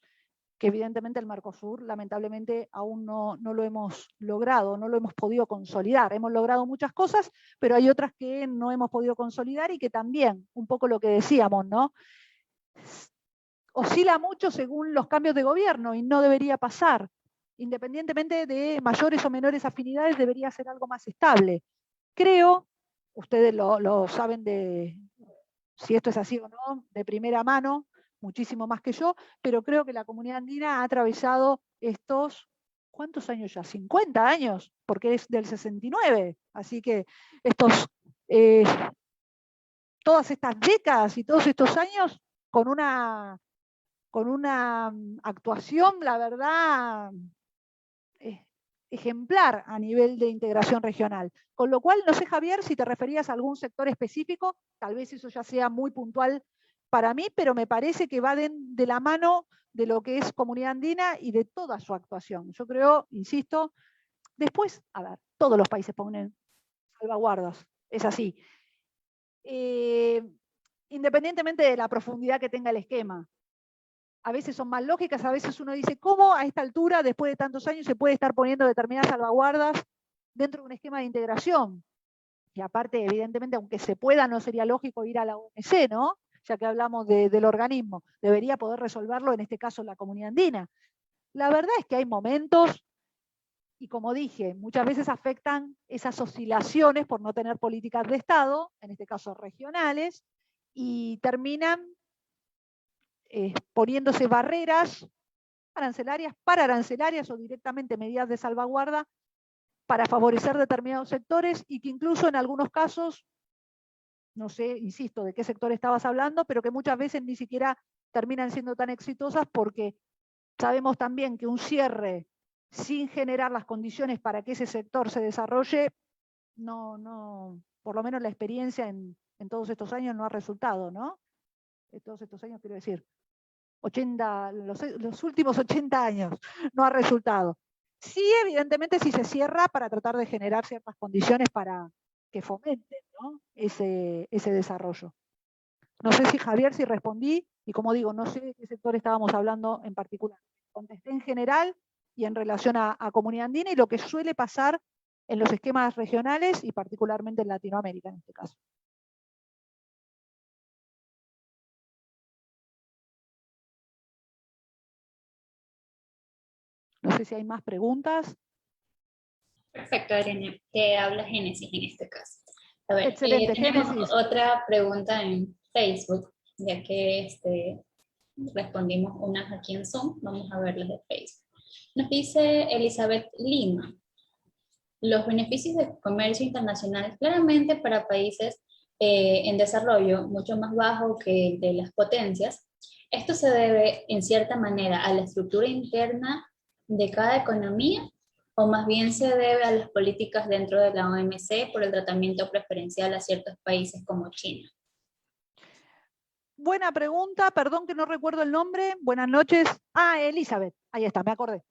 que evidentemente el Mercosur lamentablemente aún no lo hemos logrado, no lo hemos podido consolidar. Hemos logrado muchas cosas, pero hay otras que no hemos podido consolidar y que también, un poco lo que decíamos, ¿no? Oscila mucho según los cambios de gobierno y no debería pasar. Independientemente de mayores o menores afinidades, debería ser algo más estable. Creo, ustedes lo saben si esto es así o no, de primera mano, muchísimo más que yo, pero creo que la comunidad andina ha atravesado estos, ¿cuántos años ya? 50 años, porque es del 69, así que todas estas décadas y todos estos años con una actuación, la verdad, ejemplar a nivel de integración regional. Con lo cual, no sé, Javier, si te referías a algún sector específico, tal vez eso ya sea muy puntual para mí, pero me parece que va de la mano de lo que es comunidad andina y de toda su actuación. Yo creo, insisto, después, a ver, todos los países ponen salvaguardas, es así. Independientemente de la profundidad que tenga el esquema. A veces son más lógicas, a veces uno dice, ¿cómo a esta altura, después de tantos años, se puede estar poniendo determinadas salvaguardas dentro de un esquema de integración? Y aparte, evidentemente, aunque se pueda, no sería lógico ir a la OMC, ¿no? Ya que hablamos del organismo. Debería poder resolverlo, en este caso, la comunidad andina. La verdad es que hay momentos, y como dije, muchas veces afectan esas oscilaciones por no tener políticas de Estado, en este caso regionales, y terminan poniéndose barreras arancelarias, pararancelarias o directamente medidas de salvaguarda para favorecer determinados sectores y que incluso en algunos casos, no sé, insisto, de qué sector estabas hablando, pero que muchas veces ni siquiera terminan siendo tan exitosas porque sabemos también que un cierre sin generar las condiciones para que ese sector se desarrolle, por lo menos la experiencia en todos estos años no ha resultado, ¿no? En todos estos años quiero decir, los últimos 80 años no ha resultado. Sí, evidentemente, si se cierra para tratar de generar ciertas condiciones para que fomenten, ¿no? ese desarrollo. No sé si Javier, si respondí, y como digo, no sé de qué sector estábamos hablando en particular. Contesté en general y en relación a comunidad andina y lo que suele pasar en los esquemas regionales y particularmente en Latinoamérica en este caso. No sé si hay más preguntas. Perfecto, Adriana. Te habla Génesis en este caso. A ver, excelente, tenemos Génesis. otra pregunta en Facebook, ya que respondimos unas aquí en Zoom. Vamos a ver las de Facebook. Nos dice Elizabeth Lima. Los beneficios del comercio internacional claramente para países en desarrollo mucho más bajo que el de las potencias ¿Esto se debe en cierta manera a la estructura interna de cada economía o más bien se debe a las políticas dentro de la OMC por el tratamiento preferencial a ciertos países como China? Buena pregunta, perdón que no recuerdo el nombre. Buenas noches. Ah, Elizabeth, ahí está, me acordé.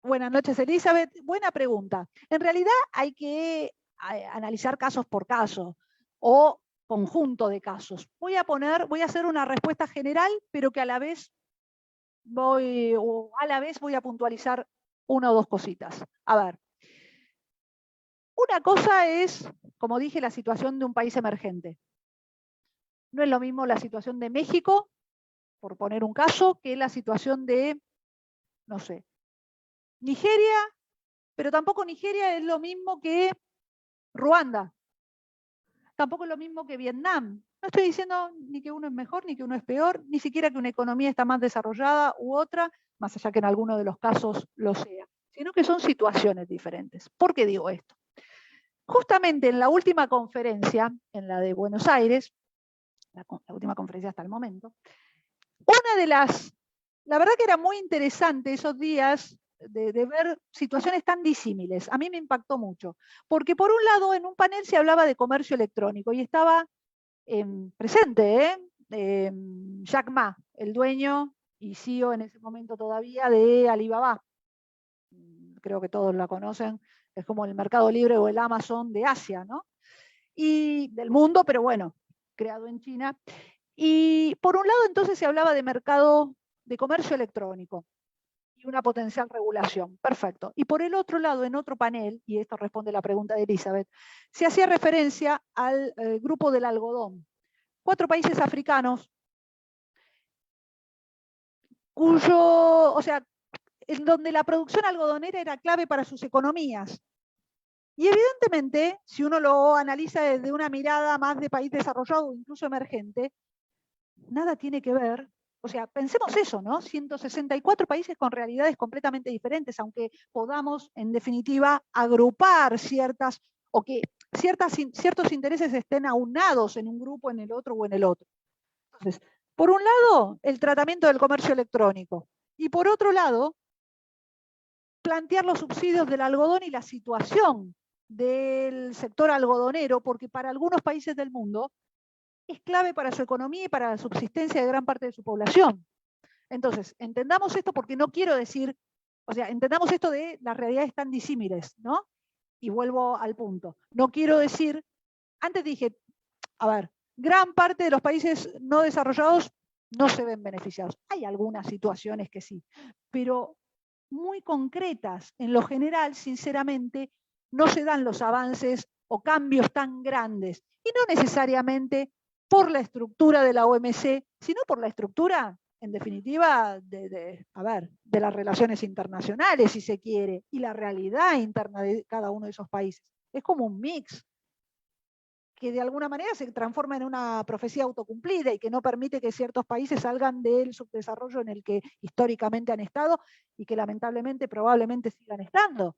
Buenas noches, Elizabeth. Buena pregunta. En realidad hay que analizar casos por caso o conjunto de casos. Voy a hacer una respuesta general, pero que a la vez voy a puntualizar una o dos cositas. A ver. Una cosa es, como dije, la situación de un país emergente. No es lo mismo la situación de México, por poner un caso, que la situación de, no sé, Nigeria, pero tampoco Nigeria es lo mismo que Ruanda. Tampoco es lo mismo que Vietnam. No estoy diciendo ni que uno es mejor, ni que uno es peor, ni siquiera que una economía está más desarrollada u otra, más allá que en alguno de los casos lo sea, sino que son situaciones diferentes. ¿Por qué digo esto? Justamente en la última conferencia, en la de Buenos Aires, la última conferencia hasta el momento, la verdad que era muy interesante esos días de ver situaciones tan disímiles. A mí me impactó mucho, porque por un lado en un panel se hablaba de comercio electrónico y estaba presente Jack Ma, el dueño y CEO en ese momento todavía de Alibaba. Creo que todos la conocen, es como el Mercado Libre o el Amazon de Asia, ¿no? Y del mundo, pero bueno, creado en China. Y por un lado entonces se hablaba de mercado de comercio electrónico y una potencial regulación. Perfecto. Y por el otro lado, en otro panel, y esto responde la pregunta de Elizabeth, se hacía referencia al grupo del algodón. 4 países africanos en donde la producción algodonera era clave para sus economías. Y evidentemente, si uno lo analiza desde una mirada más de país desarrollado o incluso emergente, nada tiene que ver, o sea, pensemos eso, ¿no? 164 países con realidades completamente diferentes, aunque podamos, en definitiva, agrupar o que ciertos intereses estén aunados en un grupo, en el otro o en el otro. Entonces, por un lado, el tratamiento del comercio electrónico, y por otro lado, plantear los subsidios del algodón y la situación del sector algodonero, porque para algunos países del mundo es clave para su economía y para la subsistencia de gran parte de su población. Entonces, entendamos esto porque no quiero decir, o sea, entendamos esto de las realidades tan disímiles, ¿no? Y vuelvo al punto. No quiero decir, antes dije, a ver, gran parte de los países no desarrollados no se ven beneficiados. Hay algunas situaciones que sí, pero muy concretas. En lo general, sinceramente, no se dan los avances o cambios tan grandes. Y no necesariamente por la estructura de la OMC, sino por la estructura, en definitiva, de las relaciones internacionales, si se quiere, y la realidad interna de cada uno de esos países. Es como un mix que de alguna manera se transforma en una profecía autocumplida y que no permite que ciertos países salgan del subdesarrollo en el que históricamente han estado y que lamentablemente probablemente sigan estando.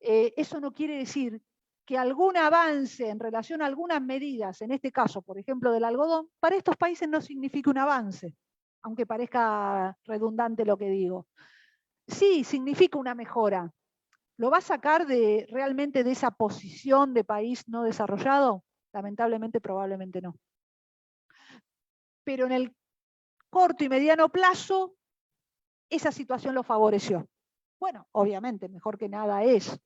Eso no quiere decir que algún avance en relación a algunas medidas, en este caso, por ejemplo, del algodón, para estos países no signifique un avance, aunque parezca redundante lo que digo. Sí, significa una mejora. ¿Lo va a sacar realmente de esa posición de país no desarrollado? Lamentablemente, probablemente no. Pero en el corto y mediano plazo, esa situación lo favoreció. Bueno, obviamente, mejor que nada es,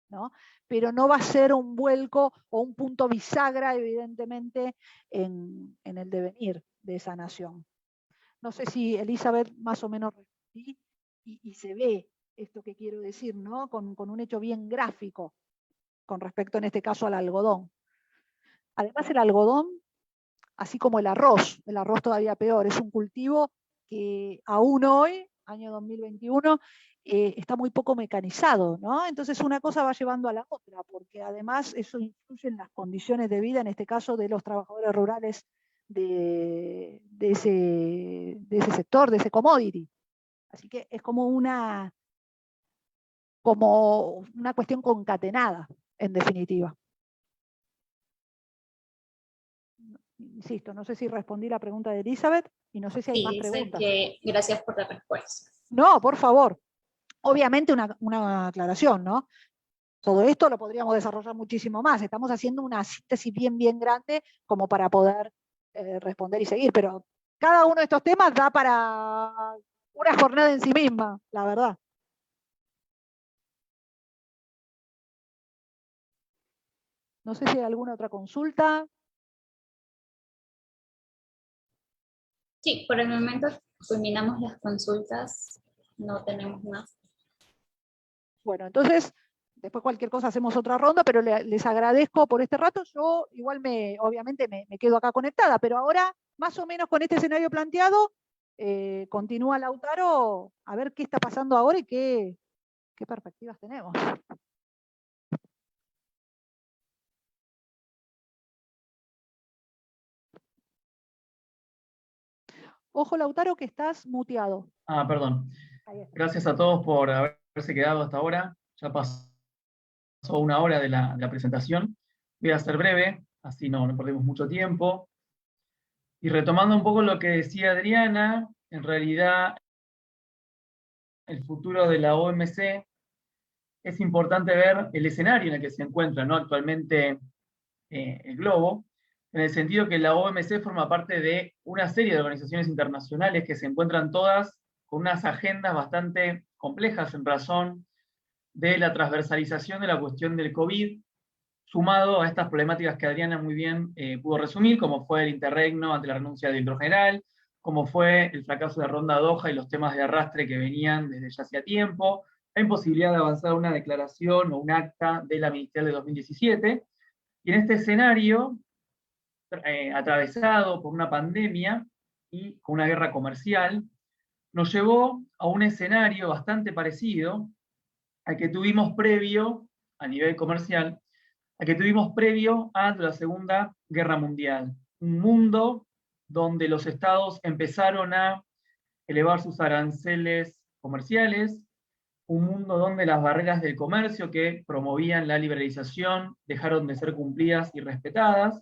¿no? Pero no va a ser un vuelco o un punto bisagra, evidentemente, en el devenir de esa nación. No sé si Elizabeth más o menos respondí y se ve esto que quiero decir, ¿no? Con un hecho bien gráfico con respecto, en este caso, al algodón. Además, el algodón, así como el arroz todavía peor, es un cultivo que aún hoy, año 2021, está muy poco mecanizado, ¿no? Entonces una cosa va llevando a la otra, porque además eso influye en las condiciones de vida, en este caso de los trabajadores rurales de ese sector, de ese commodity. Así que es como una cuestión concatenada, en definitiva. Insisto, no sé si respondí la pregunta de Elizabeth y no sé si hay Sí, más dice preguntas. que gracias por la respuesta. No, por favor. Obviamente una aclaración, ¿no? Todo esto lo podríamos desarrollar muchísimo más. Estamos haciendo una síntesis bien grande como para poder responder y seguir, pero cada uno de estos temas da para una jornada en sí misma, la verdad. No sé si hay alguna otra consulta. Sí, por el momento culminamos las consultas, no tenemos más. Bueno, entonces, después cualquier cosa hacemos otra ronda, pero les agradezco por este rato. Yo igual obviamente me quedo acá conectada, pero ahora, más o menos con este escenario planteado, continúa Lautaro a ver qué está pasando ahora y qué perspectivas tenemos. Ojo, Lautaro, que estás muteado. Ah, perdón. Ahí está. Gracias a todos por haberse quedado hasta ahora. Ya pasó una hora de la presentación. Voy a ser breve, así no perdemos mucho tiempo. Y retomando un poco lo que decía Adriana, en realidad el futuro de la OMC, es importante ver el escenario en el que se encuentra, ¿no? Actualmente el globo, en el sentido que la OMC forma parte de una serie de organizaciones internacionales que se encuentran todas con unas agendas bastante complejas en razón de la transversalización de la cuestión del COVID, sumado a estas problemáticas que Adriana muy bien pudo resumir, como fue el interregno ante la renuncia del director general, como fue el fracaso de Ronda Doha y los temas de arrastre que venían desde ya hacía tiempo, la imposibilidad de avanzar una declaración o un acta de la ministerial de 2017, y en este escenario, atravesado por una pandemia y con una guerra comercial, nos llevó a un escenario bastante parecido al que tuvimos previo, a nivel comercial, al que tuvimos previo a la Segunda Guerra Mundial. Un mundo donde los estados empezaron a elevar sus aranceles comerciales, un mundo donde las barreras del comercio que promovían la liberalización dejaron de ser cumplidas y respetadas,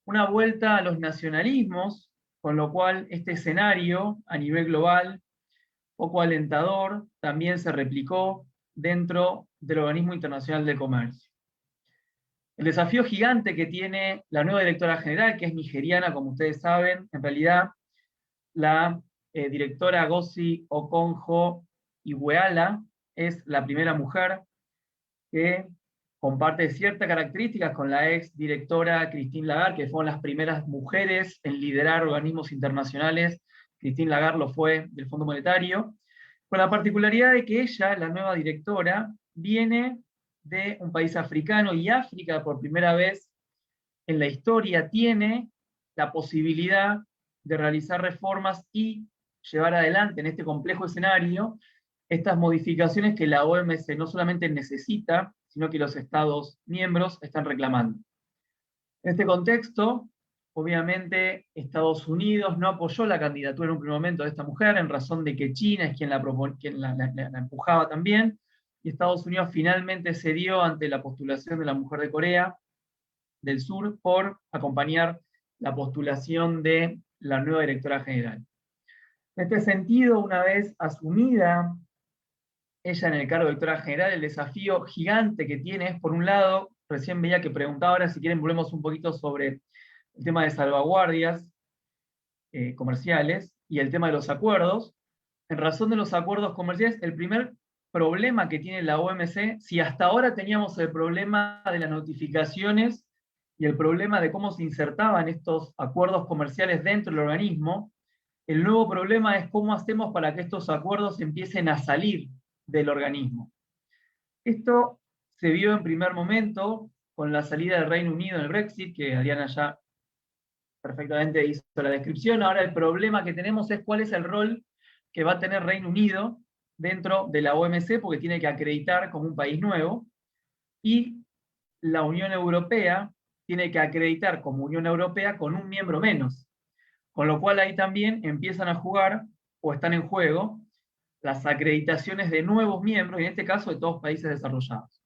una vuelta a los nacionalismos, con lo cual este escenario a nivel global, poco alentador, también se replicó dentro del Organismo Internacional de Comercio. El desafío gigante que tiene la nueva directora general, que es nigeriana, como ustedes saben, en realidad la directora Ngozi Okonjo-Iweala es la primera mujer que comparte ciertas características con la ex directora Christine Lagarde, que fueron las primeras mujeres en liderar organismos internacionales. Christine Lagarde lo fue del Fondo Monetario, con la particularidad de que ella, la nueva directora, viene de un país africano, y África por primera vez en la historia tiene la posibilidad de realizar reformas y llevar adelante en este complejo escenario estas modificaciones que la OMC no solamente necesita, sino que los Estados miembros están reclamando. En este contexto, obviamente, Estados Unidos no apoyó la candidatura en un primer momento de esta mujer, en razón de que China es quien la empujaba también, y Estados Unidos finalmente cedió ante la postulación de la mujer de Corea del Sur por acompañar la postulación de la nueva directora general. En este sentido, una vez asumida ella en el cargo de directora general, el desafío gigante que tiene es, por un lado, recién veía que preguntaba, ahora si quieren volvemos un poquito sobre el tema de salvaguardias comerciales y el tema de los acuerdos. En razón de los acuerdos comerciales, el primer problema que tiene la OMC, si hasta ahora teníamos el problema de las notificaciones y el problema de cómo se insertaban estos acuerdos comerciales dentro del organismo, el nuevo problema es cómo hacemos para que estos acuerdos empiecen a salir del organismo. Esto se vio en primer momento con la salida del Reino Unido en el Brexit, que Adriana ya perfectamente hizo la descripción. Ahora el problema que tenemos es cuál es el rol que va a tener Reino Unido dentro de la OMC, porque tiene que acreditar como un país nuevo, y la Unión Europea tiene que acreditar como Unión Europea con un miembro menos. Con lo cual ahí también empiezan a jugar, o están en juego, las acreditaciones de nuevos miembros, y en este caso de todos países desarrollados.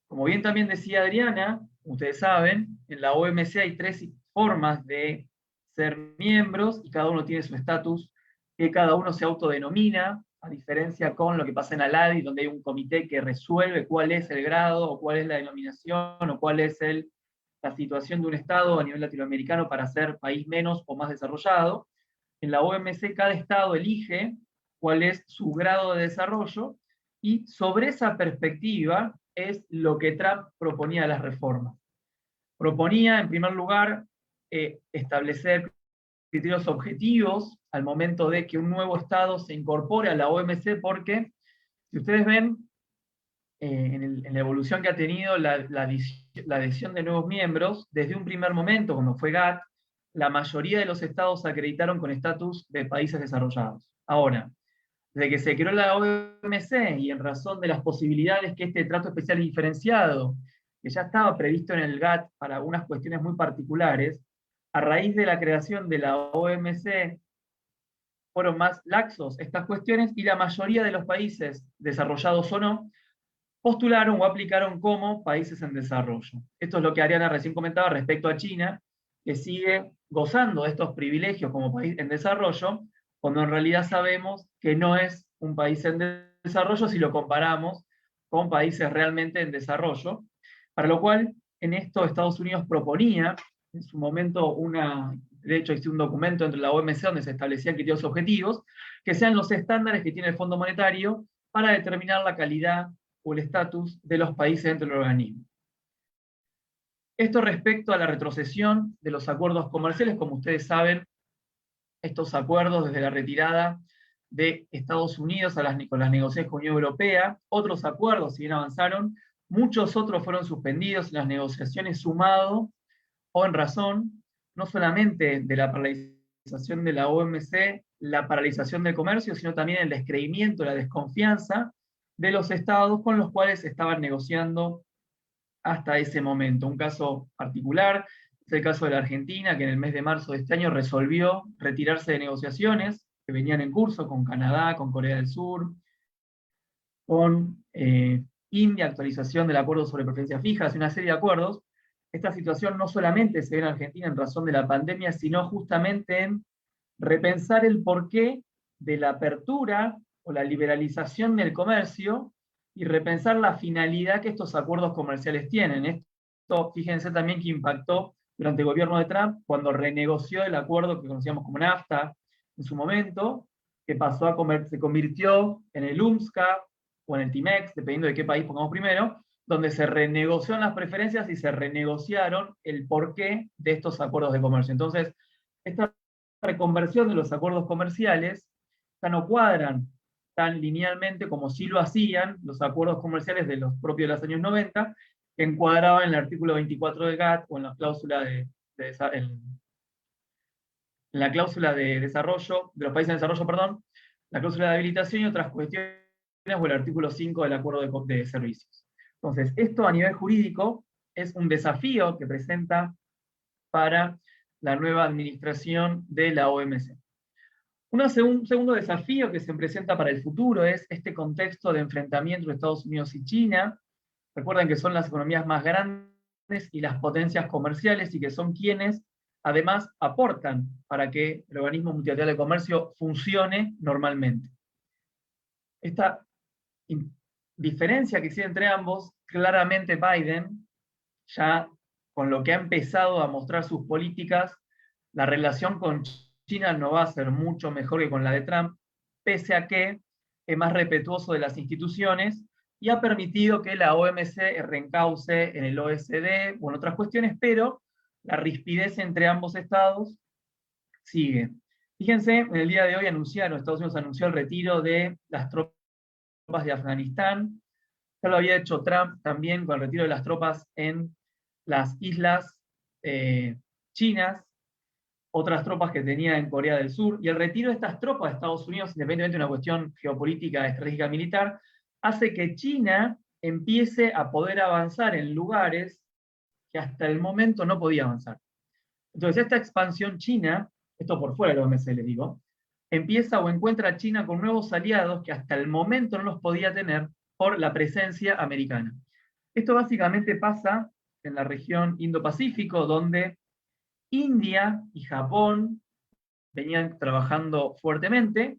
Como bien también decía Adriana, ustedes saben, en la OMC hay tres formas de ser miembros, y cada uno tiene su estatus, que cada uno se autodenomina, a diferencia con lo que pasa en ALADI, donde hay un comité que resuelve cuál es el grado, o cuál es la denominación, o cuál es la situación de un Estado a nivel latinoamericano para ser país menos o más desarrollado. En la OMC cada Estado elige cuál es su grado de desarrollo, y sobre esa perspectiva es lo que Trump proponía las reformas. Proponía, en primer lugar, establecer criterios objetivos al momento de que un nuevo Estado se incorpore a la OMC, porque, si ustedes ven, en la evolución que ha tenido la adhesión de nuevos miembros, desde un primer momento, cuando fue GATT, la mayoría de los estados se acreditaron con estatus de países desarrollados. Ahora, desde que se creó la OMC, y en razón de las posibilidades que este trato especial y diferenciado, que ya estaba previsto en el GATT para algunas cuestiones muy particulares, a raíz de la creación de la OMC, fueron más laxos estas cuestiones, y la mayoría de los países, desarrollados o no, postularon o aplicaron como países en desarrollo. Esto es lo que Ariana recién comentaba respecto a China, que sigue gozando de estos privilegios como país en desarrollo, cuando en realidad sabemos que no es un país en desarrollo si lo comparamos con países realmente en desarrollo, para lo cual en esto Estados Unidos proponía en su momento de hecho hice un documento entre la OMC donde se establecían criterios objetivos, que sean los estándares que tiene el Fondo Monetario para determinar la calidad o el estatus de los países dentro del organismo. Esto respecto a la retrocesión de los acuerdos comerciales. Como ustedes saben, estos acuerdos, desde la retirada de Estados Unidos con las negociaciones con la Unión Europea, otros acuerdos, si bien avanzaron, muchos otros fueron suspendidos en las negociaciones, sumado o en razón no solamente de la paralización de la OMC, la paralización del comercio, sino también el descreimiento, la desconfianza de los estados con los cuales estaban negociando hasta ese momento. Un caso particular es el caso de la Argentina, que en el mes de marzo de este año resolvió retirarse de negociaciones que venían en curso con Canadá, con Corea del Sur, con India, actualización del acuerdo sobre preferencias fijas y una serie de acuerdos. Esta situación no solamente se ve en Argentina en razón de la pandemia, sino justamente en repensar el porqué de la apertura o la liberalización del comercio, y repensar la finalidad que estos acuerdos comerciales tienen. Esto, fíjense también que impactó durante el gobierno de Trump, cuando renegoció el acuerdo que conocíamos como NAFTA en su momento, que se convirtió en el UMSCA o en el TIMEX, dependiendo de qué país pongamos primero, donde se renegoció las preferencias y se renegociaron el porqué de estos acuerdos de comercio. Entonces, esta reconversión de los acuerdos comerciales ya no cuadran tan linealmente como sí lo hacían los acuerdos comerciales de los propios de los años 90, que encuadraban en el artículo 24 del GATT o en la cláusula la cláusula de desarrollo, de los países en desarrollo, perdón, la cláusula de habilitación y otras cuestiones, o el artículo 5 del acuerdo de servicios. Entonces, esto a nivel jurídico es un desafío que presenta para la nueva administración de la OMC. Un segundo desafío que se presenta para el futuro es este contexto de enfrentamiento de Estados Unidos y China. Recuerden que son las economías más grandes y las potencias comerciales, y que son quienes además aportan para que el organismo multilateral de comercio funcione normalmente. Esta diferencia que existe entre ambos, claramente Biden, ya con lo que ha empezado a mostrar sus políticas, la relación con China no va a ser mucho mejor que con la de Trump, pese a que es más respetuoso de las instituciones y ha permitido que la OMC reencauce en el OECD o en otras cuestiones, pero la rispidez entre ambos estados sigue. Fíjense, en el día de hoy Estados Unidos anunció el retiro de las tropas de Afganistán. Ya lo había hecho Trump también con el retiro de las tropas en las islas chinas, otras tropas que tenía en Corea del Sur, y el retiro de estas tropas de Estados Unidos, independientemente de una cuestión geopolítica, estratégica, militar, hace que China empiece a poder avanzar en lugares que hasta el momento no podía avanzar. Entonces, esta expansión china, esto por fuera de la OMC les digo, empieza o encuentra a China con nuevos aliados que hasta el momento no los podía tener por la presencia americana. Esto básicamente pasa en la región Indo-Pacífico, donde India y Japón venían trabajando fuertemente.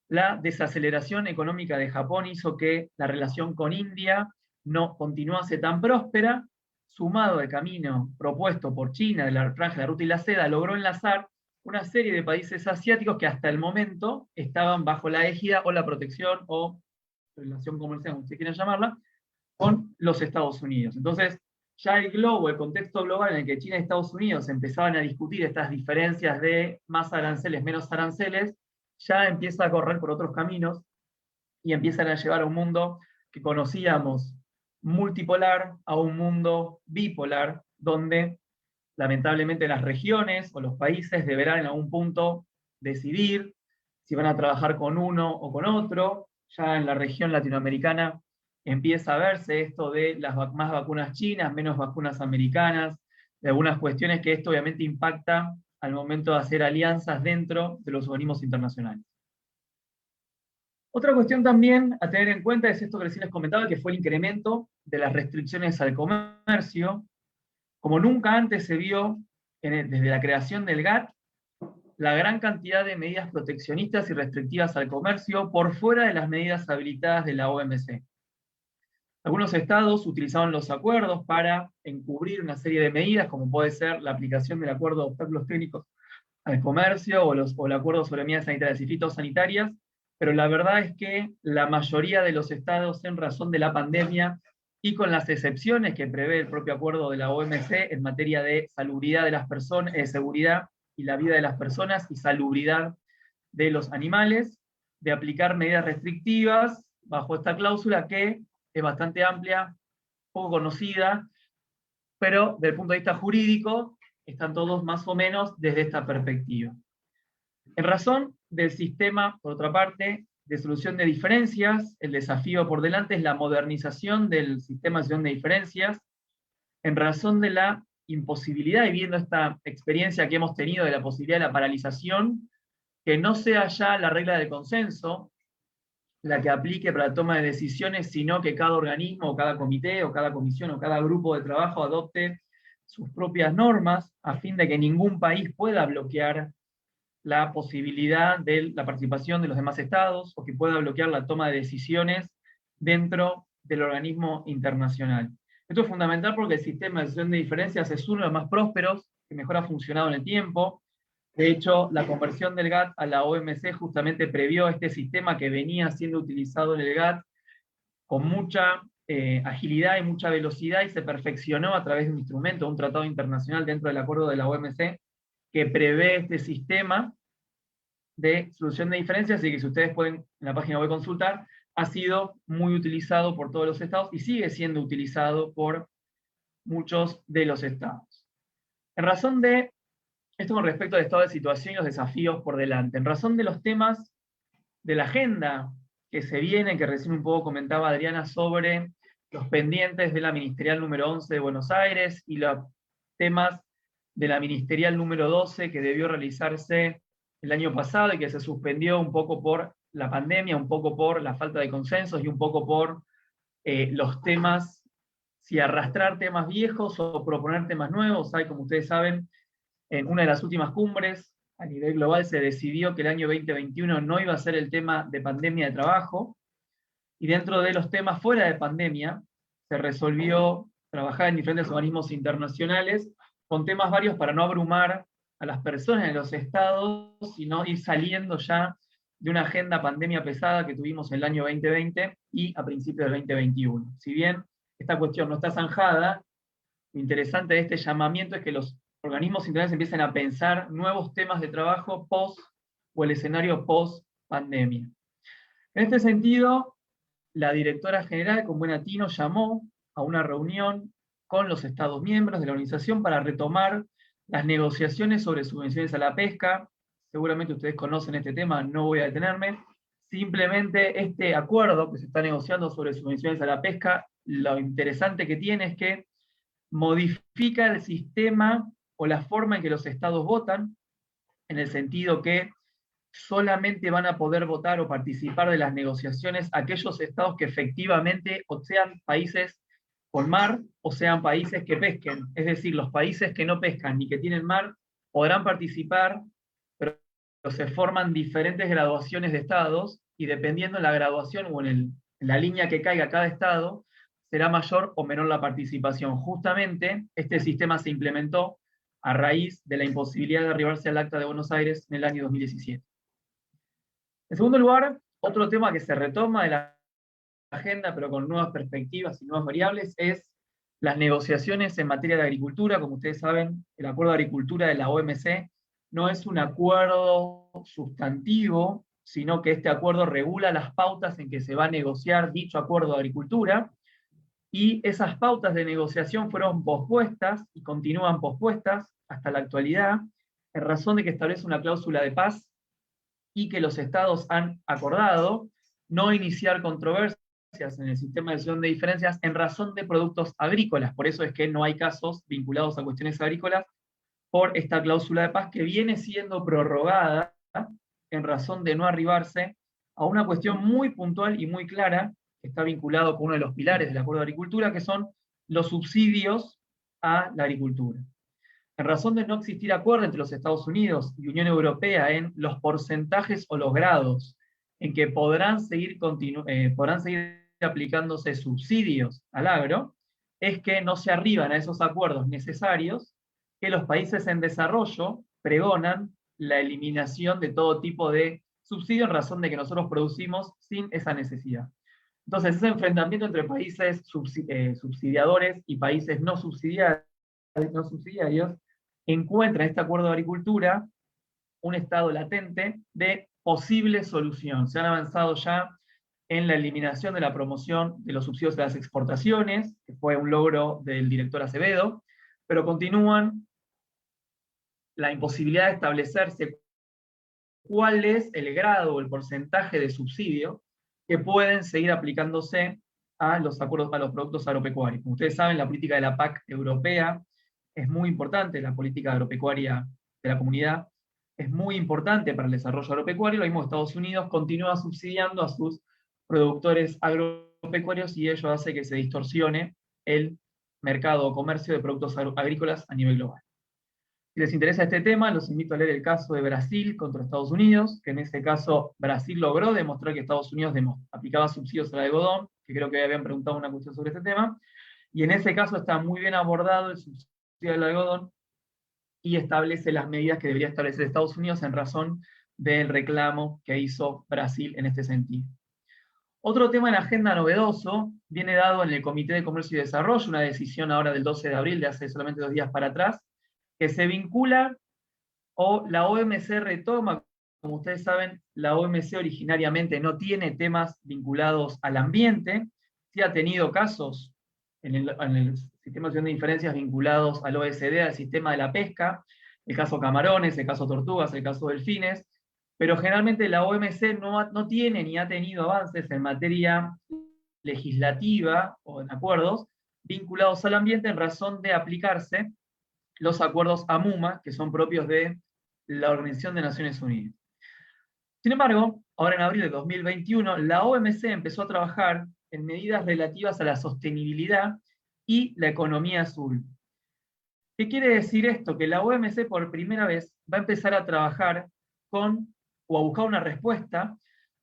La desaceleración económica de Japón hizo que la relación con India no continuase tan próspera, sumado al camino propuesto por China de la Franja de la Ruta y la Seda, logró enlazar una serie de países asiáticos que hasta el momento estaban bajo la égida o la protección o relación comercial, como ustedes quieran llamarla, con los Estados Unidos. Entonces, ya el globo, el contexto global en el que China y Estados Unidos empezaban a discutir estas diferencias de más aranceles, menos aranceles, ya empieza a correr por otros caminos y empiezan a llevar a un mundo que conocíamos multipolar a un mundo bipolar, donde lamentablemente las regiones o los países deberán en algún punto decidir si van a trabajar con uno o con otro. Ya en la región latinoamericana empieza a verse esto de las más vacunas chinas, menos vacunas americanas, de algunas cuestiones que esto obviamente impacta al momento de hacer alianzas dentro de los organismos internacionales. Otra cuestión también a tener en cuenta es esto que recién les comentaba, que fue el incremento de las restricciones al comercio. Como nunca antes se vio desde la creación del GATT, la gran cantidad de medidas proteccionistas y restrictivas al comercio por fuera de las medidas habilitadas de la OMC. Algunos estados utilizaban los acuerdos para encubrir una serie de medidas, como puede ser la aplicación del acuerdo de obstáculos técnicos al comercio o el acuerdo sobre medidas sanitarias y fitosanitarias, pero la verdad es que la mayoría de los estados, en razón de la pandemia, y con las excepciones que prevé el propio acuerdo de la OMC en materia de salubridad de las personas, seguridad y la vida de las personas y salubridad de los animales, de aplicar medidas restrictivas bajo esta cláusula que es bastante amplia, poco conocida, pero desde el punto de vista jurídico están todos más o menos desde esta perspectiva. En razón del sistema, por otra parte, de solución de diferencias, el desafío por delante es la modernización del sistema de solución de diferencias, en razón de la imposibilidad, y viendo esta experiencia que hemos tenido de la posibilidad de la paralización, que no sea ya la regla del consenso la que aplique para la toma de decisiones, sino que cada organismo, o cada comité, o cada comisión, o cada grupo de trabajo adopte sus propias normas, a fin de que ningún país pueda bloquear la posibilidad de la participación de los demás estados, o que pueda bloquear la toma de decisiones dentro del organismo internacional. Esto es fundamental porque el sistema de solución de diferencias es uno de los más prósperos, que mejor ha funcionado en el tiempo. De hecho, la conversión del GATT a la OMC justamente previó este sistema que venía siendo utilizado en el GATT con mucha agilidad y mucha velocidad, y se perfeccionó a través de un instrumento, un tratado internacional dentro del acuerdo de la OMC, que prevé este sistema de solución de diferencias, y que si ustedes pueden en la página web consultar, ha sido muy utilizado por todos los estados y sigue siendo utilizado por muchos de los estados. En razón de esto con respecto al estado de situación y los desafíos por delante, en razón de los temas de la agenda que se vienen, que recién un poco comentaba Adriana sobre los pendientes de la ministerial número 11 de Buenos Aires y los temas de la ministerial número 12 que debió realizarse el año pasado y que se suspendió un poco por la pandemia, un poco por la falta de consensos y un poco por los temas, si arrastrar temas viejos o proponer temas nuevos. Hay, como ustedes saben, en una de las últimas cumbres a nivel global se decidió que el año 2021 no iba a ser el tema de pandemia de trabajo, y dentro de los temas fuera de pandemia se resolvió trabajar en diferentes organismos internacionales con temas varios para no abrumar a las personas en los estados, sino ir saliendo ya de una agenda pandemia pesada que tuvimos en el año 2020 y a principios del 2021. Si bien esta cuestión no está zanjada, lo interesante de este llamamiento es que los organismos internacionales empiecen a pensar nuevos temas de trabajo post o el escenario post pandemia. En este sentido, la directora general, con buen atino, llamó a una reunión con los estados miembros de la organización para retomar las negociaciones sobre subvenciones a la pesca. Seguramente ustedes conocen este tema, no voy a detenerme. Simplemente este acuerdo que se está negociando sobre subvenciones a la pesca, lo interesante que tiene es que modifica el sistema o la forma en que los estados votan, en el sentido que solamente van a poder votar o participar de las negociaciones aquellos estados que efectivamente o sean países con mar o sean países que pesquen. Es decir, los países que no pescan ni que tienen mar podrán participar, pero se forman diferentes graduaciones de estados, y dependiendo de la graduación o en la línea que caiga cada estado, será mayor o menor la participación. Justamente, este sistema se implementó a raíz de la imposibilidad de arribarse al Acta de Buenos Aires en el año 2017. En segundo lugar, otro tema que se retoma de la agenda, pero con nuevas perspectivas y nuevas variables, es las negociaciones en materia de agricultura. Como ustedes saben, el Acuerdo de Agricultura de la OMC no es un acuerdo sustantivo, sino que este acuerdo regula las pautas en que se va a negociar dicho acuerdo de agricultura, y esas pautas de negociación fueron pospuestas y continúan pospuestas hasta la actualidad, en razón de que establece una cláusula de paz y que los estados han acordado no iniciar controversias en el sistema de resolución de diferencias en razón de productos agrícolas. Por eso es que no hay casos vinculados a cuestiones agrícolas por esta cláusula de paz, que viene siendo prorrogada en razón de no arribarse a una cuestión muy puntual y muy clara, que está vinculado con uno de los pilares del Acuerdo de Agricultura, que son los subsidios a la agricultura. En razón de no existir acuerdo entre los Estados Unidos y Unión Europea en los porcentajes o los grados en que podrán seguir aplicándose subsidios al agro, es que no se arriban a esos acuerdos necesarios, que los países en desarrollo pregonan la eliminación de todo tipo de subsidio en razón de que nosotros producimos sin esa necesidad. Entonces, ese enfrentamiento entre países subsidiadores y países no subsidiarios encuentra en este acuerdo de agricultura un estado latente de posible solución. Se han avanzado ya en la eliminación de la promoción de los subsidios a las exportaciones, que fue un logro del director Acevedo, pero continúan la imposibilidad de establecerse cuál es el grado o el porcentaje de subsidio que pueden seguir aplicándose a los acuerdos, a los productos agropecuarios. Como ustedes saben, la política de la PAC europea es muy importante, la política agropecuaria de la comunidad es muy importante para el desarrollo agropecuario. Lo mismo Estados Unidos continúa subsidiando a sus productores agropecuarios, y ello hace que se distorsione el mercado o comercio de productos agrícolas a nivel global. Si les interesa este tema, los invito a leer el caso de Brasil contra Estados Unidos, que en ese caso Brasil logró demostrar que Estados Unidos aplicaba subsidios al algodón, que creo que habían preguntado una cuestión sobre este tema, y en ese caso está muy bien abordado el subsidio al algodón, y establece las medidas que debería establecer Estados Unidos en razón del reclamo que hizo Brasil en este sentido. Otro tema en la agenda novedoso viene dado en el Comité de Comercio y Desarrollo, una decisión ahora del 12 de abril, de hace solamente 2 días para atrás, que se vincula, o la OMC retoma. Como ustedes saben, la OMC originariamente no tiene temas vinculados al ambiente, sí ha tenido casos en el sistema de diferencias vinculados al OECD, al sistema de la pesca, el caso camarones, el caso tortugas, el caso delfines, pero generalmente la OMC no tiene ni ha tenido avances en materia legislativa o en acuerdos vinculados al ambiente en razón de aplicarse los acuerdos AMUMA, que son propios de la Organización de Naciones Unidas. Sin embargo, ahora en abril de 2021, la OMC empezó a trabajar en medidas relativas a la sostenibilidad y la economía azul. ¿Qué quiere decir esto? Que la OMC por primera vez va a empezar a trabajar o a buscar una respuesta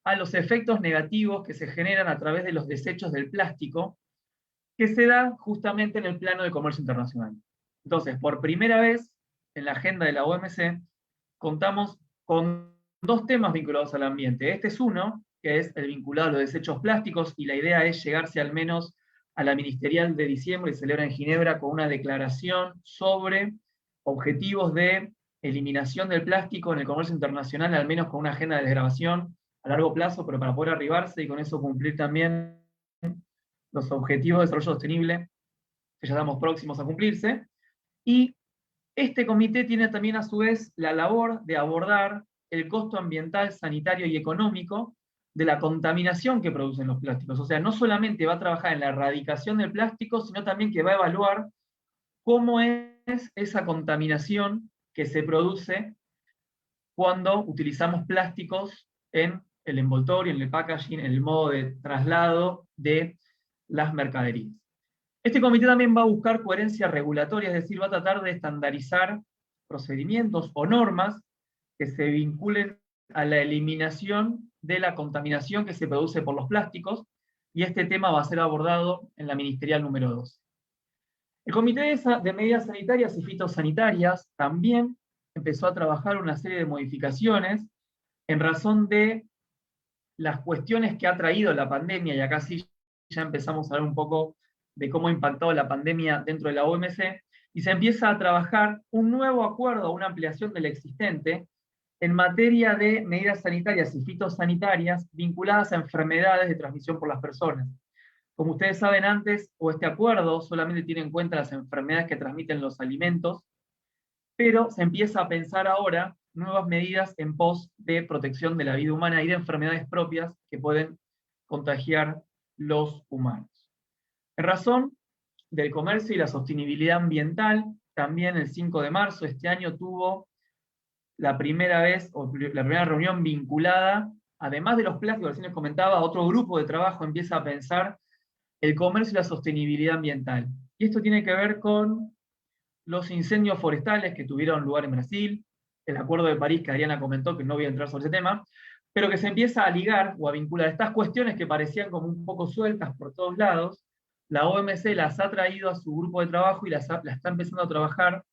a los efectos negativos que se generan a través de los desechos del plástico, que se da justamente en el plano de comercio internacional. Entonces, por primera vez en la agenda de la OMC, contamos con 2 temas vinculados al ambiente. Este es uno, que es el vinculado a los desechos plásticos, y la idea es llegarse al menos a la ministerial de diciembre, que se celebra en Ginebra, con una declaración sobre objetivos de eliminación del plástico en el comercio internacional, al menos con una agenda de desgravación a largo plazo, pero para poder arribarse y con eso cumplir también los objetivos de desarrollo sostenible que ya estamos próximos a cumplirse. Y este comité tiene también a su vez la labor de abordar el costo ambiental, sanitario y económico de la contaminación que producen los plásticos. O sea, no solamente va a trabajar en la erradicación del plástico, sino también que va a evaluar cómo es esa contaminación que se produce cuando utilizamos plásticos en el envoltorio, en el packaging, en el modo de traslado de las mercaderías. Este comité también va a buscar coherencia regulatoria, es decir, va a tratar de estandarizar procedimientos o normas que se vinculen a la eliminación de la contaminación que se produce por los plásticos, y este tema va a ser abordado en la ministerial número 2. El Comité de Medidas Sanitarias y Fitosanitarias también empezó a trabajar una serie de modificaciones en razón de las cuestiones que ha traído la pandemia, y acá sí ya empezamos a hablar un poco de cómo ha impactado la pandemia dentro de la OMC, y se empieza a trabajar un nuevo acuerdo, una ampliación del existente, en materia de medidas sanitarias y fitosanitarias vinculadas a enfermedades de transmisión por las personas. Como ustedes saben antes, este acuerdo solamente tiene en cuenta las enfermedades que transmiten los alimentos, pero se empieza a pensar ahora nuevas medidas en pos de protección de la vida humana y de enfermedades propias que pueden contagiar los humanos. En razón del comercio y la sostenibilidad ambiental, también el 5 de marzo de este año tuvo la primera reunión vinculada, además de los plásticos, recién les comentaba, otro grupo de trabajo empieza a pensar el comercio y la sostenibilidad ambiental. Y esto tiene que ver con los incendios forestales que tuvieron lugar en Brasil, el Acuerdo de París, que Adriana comentó, que no voy a entrar sobre ese tema, pero que se empieza a ligar o a vincular estas cuestiones que parecían como un poco sueltas por todos lados. La OMC las ha traído a su grupo de trabajo y las está empezando a trabajar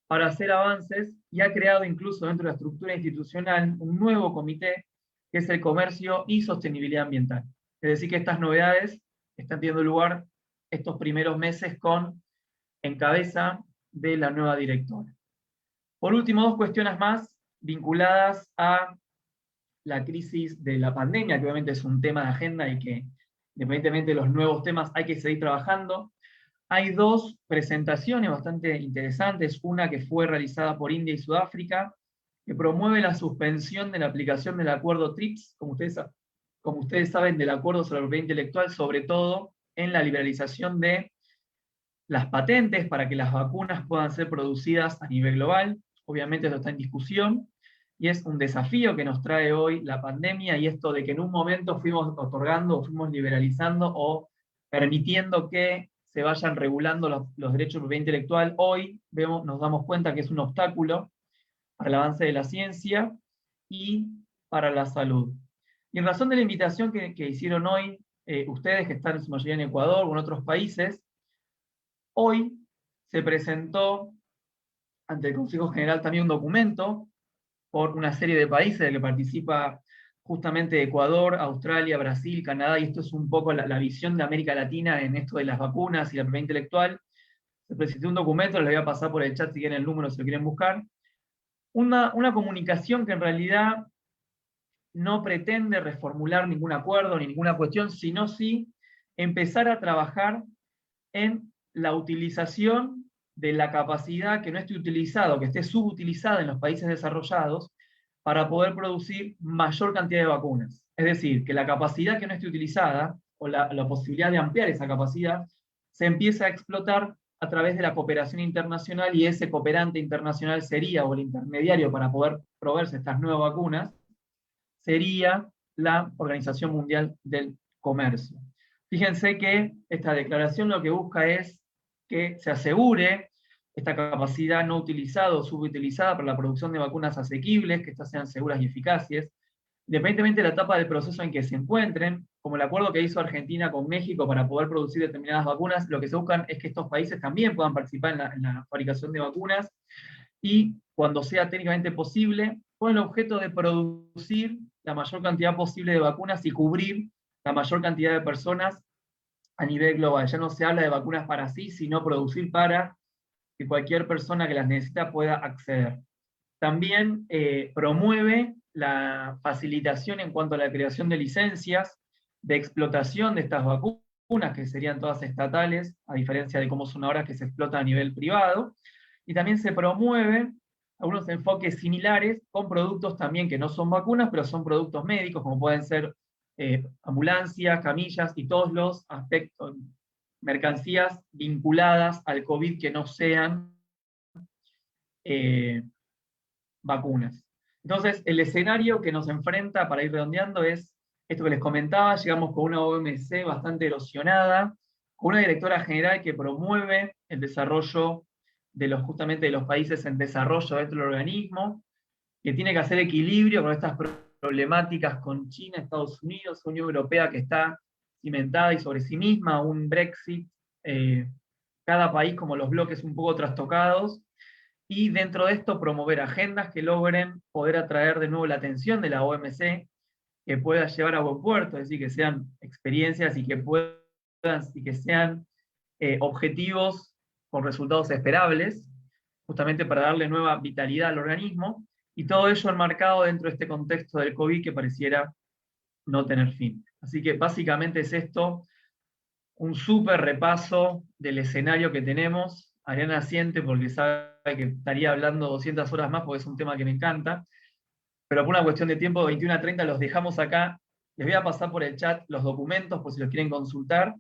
para hacer avances, y ha creado incluso dentro de la estructura institucional un nuevo comité, que es el Comercio y Sostenibilidad Ambiental. Es decir, que estas novedades están teniendo lugar estos primeros meses en cabeza de la nueva directora. Por último, dos cuestiones más vinculadas a la crisis de la pandemia, que obviamente es un tema de agenda y que, independientemente de los nuevos temas, hay que seguir trabajando. Hay dos presentaciones bastante interesantes, una que fue realizada por India y Sudáfrica, que promueve la suspensión de la aplicación del acuerdo TRIPS, como ustedes saben, del acuerdo sobre la propiedad intelectual, sobre todo en la liberalización de las patentes para que las vacunas puedan ser producidas a nivel global. Obviamente esto está en discusión, y es un desafío que nos trae hoy la pandemia, y esto de que en un momento fuimos otorgando, fuimos liberalizando o permitiendo que se vayan regulando los derechos de propiedad intelectual, hoy nos damos cuenta que es un obstáculo para el avance de la ciencia y para la salud. Y en razón de la invitación que hicieron hoy ustedes, que están en su mayoría en Ecuador o en otros países, hoy se presentó ante el Consejo General también un documento por una serie de países de que participa justamente Ecuador, Australia, Brasil, Canadá, y esto es un poco la visión de América Latina en esto de las vacunas y la propiedad intelectual. Se presentó un documento, les voy a pasar por el chat si quieren el número, si lo quieren buscar. Una comunicación que en realidad no pretende reformular ningún acuerdo ni ninguna cuestión, sino sí empezar a trabajar en la utilización de la capacidad que no esté utilizada o que esté subutilizada en los países desarrollados para poder producir mayor cantidad de vacunas. Es decir, que la capacidad que no esté utilizada, o la posibilidad de ampliar esa capacidad, se empieza a explotar a través de la cooperación internacional, y ese cooperante internacional sería, o el intermediario para poder proveerse estas nuevas vacunas, sería la Organización Mundial del Comercio. Fíjense que esta declaración lo que busca es que se asegure esta capacidad no utilizada o subutilizada para la producción de vacunas asequibles, que estas sean seguras y eficaces, independientemente de la etapa del proceso en que se encuentren, como el acuerdo que hizo Argentina con México para poder producir determinadas vacunas. Lo que se buscan es que estos países también puedan participar en la fabricación de vacunas, y cuando sea técnicamente posible, con el objeto de producir la mayor cantidad posible de vacunas y cubrir la mayor cantidad de personas a nivel global. Ya no se habla de vacunas para sí, sino producir para que cualquier persona que las necesita pueda acceder. También promueve la facilitación en cuanto a la creación de licencias de explotación de estas vacunas, que serían todas estatales, a diferencia de cómo son ahora, que se explotan a nivel privado. Y también se promueven algunos enfoques similares con productos también que no son vacunas, pero son productos médicos, como pueden ser ambulancias, camillas y todos los aspectos, mercancías vinculadas al COVID que no sean vacunas. Entonces, el escenario que nos enfrenta, para ir redondeando, es esto que les comentaba. Llegamos con una OMC bastante erosionada, con una directora general que promueve el desarrollo justamente de los países en desarrollo dentro del organismo, que tiene que hacer equilibrio con estas problemáticas con China, Estados Unidos, Unión Europea que está cimentada y sobre sí misma, un Brexit, cada país como los bloques un poco trastocados, y dentro de esto promover agendas que logren poder atraer de nuevo la atención de la OMC, que pueda llevar a buen puerto, es decir, que sean experiencias y que sean objetivos con resultados esperables, justamente para darle nueva vitalidad al organismo, y todo ello enmarcado dentro de este contexto del COVID que pareciera no tener fin. Así que básicamente es esto, un súper repaso del escenario que tenemos. Ariana asiente porque sabe que estaría hablando 200 horas más porque es un tema que me encanta, pero por una cuestión de tiempo, 21 a 30 los dejamos acá. Les voy a pasar por el chat los documentos por si los quieren consultar.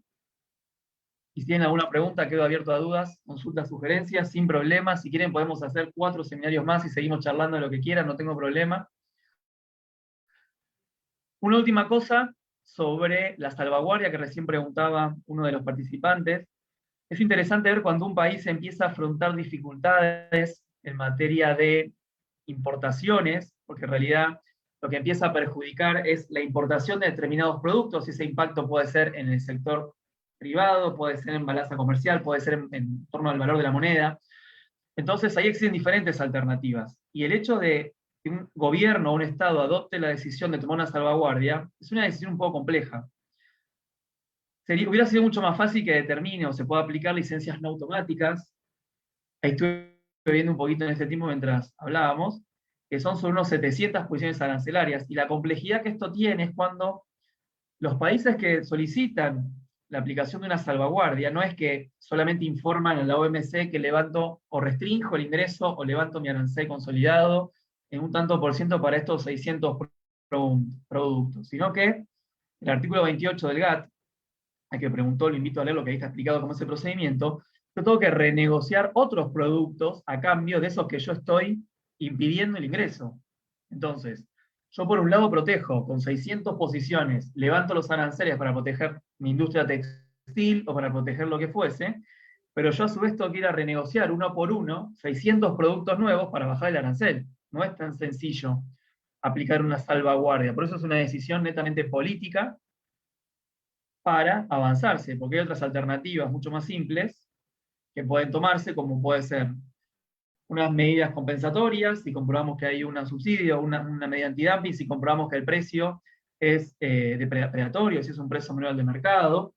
Y si tienen alguna pregunta, quedo abierto a dudas, consultas, sugerencias, sin problema. Si quieren podemos hacer 4 seminarios más y seguimos charlando de lo que quieran, no tengo problema. Una última cosa sobre la salvaguardia que recién preguntaba uno de los participantes. Es interesante ver cuando un país empieza a afrontar dificultades en materia de importaciones, porque en realidad lo que empieza a perjudicar es la importación de determinados productos, y ese impacto puede ser en el sector privado, puede ser en balanza comercial, puede ser en torno al valor de la moneda. Entonces ahí existen diferentes alternativas. Y el hecho de que un gobierno o un Estado adopte la decisión de tomar una salvaguardia es una decisión un poco compleja. Hubiera sido mucho más fácil que determine o se pueda aplicar licencias no automáticas. Ahí estuve viendo un poquito en este tiempo mientras hablábamos, que son sobre unos 700 posiciones arancelarias. Y la complejidad que esto tiene es cuando los países que solicitan la aplicación de una salvaguardia no es que solamente informan a la OMC que levanto o restringo el ingreso o levanto mi arancel consolidado en un tanto por ciento para estos 600 productos, sino que el artículo 28 del GATT, a que preguntó, lo invito a leer lo que ahí está explicado cómo es el procedimiento, yo tengo que renegociar otros productos a cambio de esos que yo estoy impidiendo el ingreso. Entonces, yo por un lado protejo con 600 posiciones, levanto los aranceles para proteger mi industria textil o para proteger lo que fuese, pero yo a su vez tengo que ir a renegociar uno por uno 600 productos nuevos para bajar el arancel. No es tan sencillo aplicar una salvaguardia. Por eso es una decisión netamente política para avanzarse, porque hay otras alternativas mucho más simples que pueden tomarse, como puede ser unas medidas compensatorias, si comprobamos que hay un subsidio, una medida antidumping, si comprobamos que el precio es predatorio, si es un precio menor al de mercado.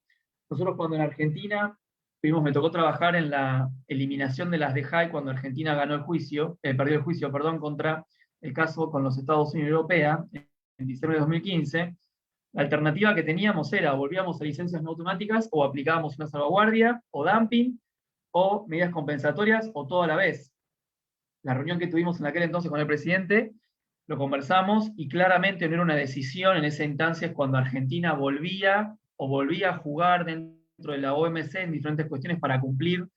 Nosotros cuando en Argentina me tocó trabajar en la eliminación de las DEJAI cuando Argentina ganó el juicio, perdió el juicio, perdón, contra el caso con los Estados Unidos y Europea, en diciembre de 2015, la alternativa que teníamos era, volvíamos a licencias no automáticas, o aplicábamos una salvaguardia, o dumping, o medidas compensatorias, o todo a la vez. La reunión que tuvimos en aquel entonces con el presidente, lo conversamos, y claramente no era una decisión en esa instancia, es cuando Argentina volvía a jugar dentro de la OMC en diferentes cuestiones para cumplir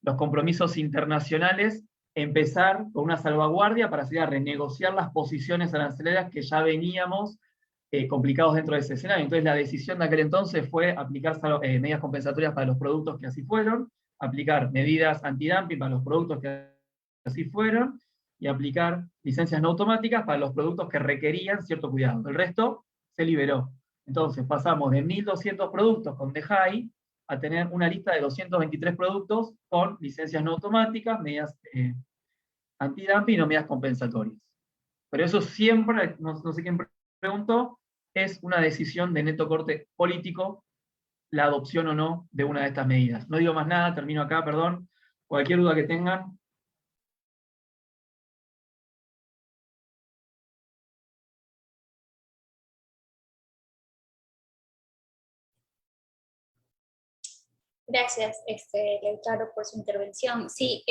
los compromisos internacionales, empezar con una salvaguardia para seguir a renegociar las posiciones arancelarias que ya veníamos complicados dentro de ese escenario. Entonces la decisión de aquel entonces fue aplicar medidas compensatorias para los productos que así fueron, aplicar medidas antidumping para los productos que así fueron, y aplicar licencias no automáticas para los productos que requerían cierto cuidado. El resto se liberó. Entonces pasamos de 1.200 productos con DEJAI a tener una lista de 223 productos con licencias no automáticas, medidas antidumping o medidas compensatorias. Pero eso siempre, no sé quién preguntó, es una decisión de neto corte político, la adopción o no de una de estas medidas. No digo más nada, termino acá, perdón. Cualquier duda que tengan. Gracias, Lautaro, por su intervención. Sí,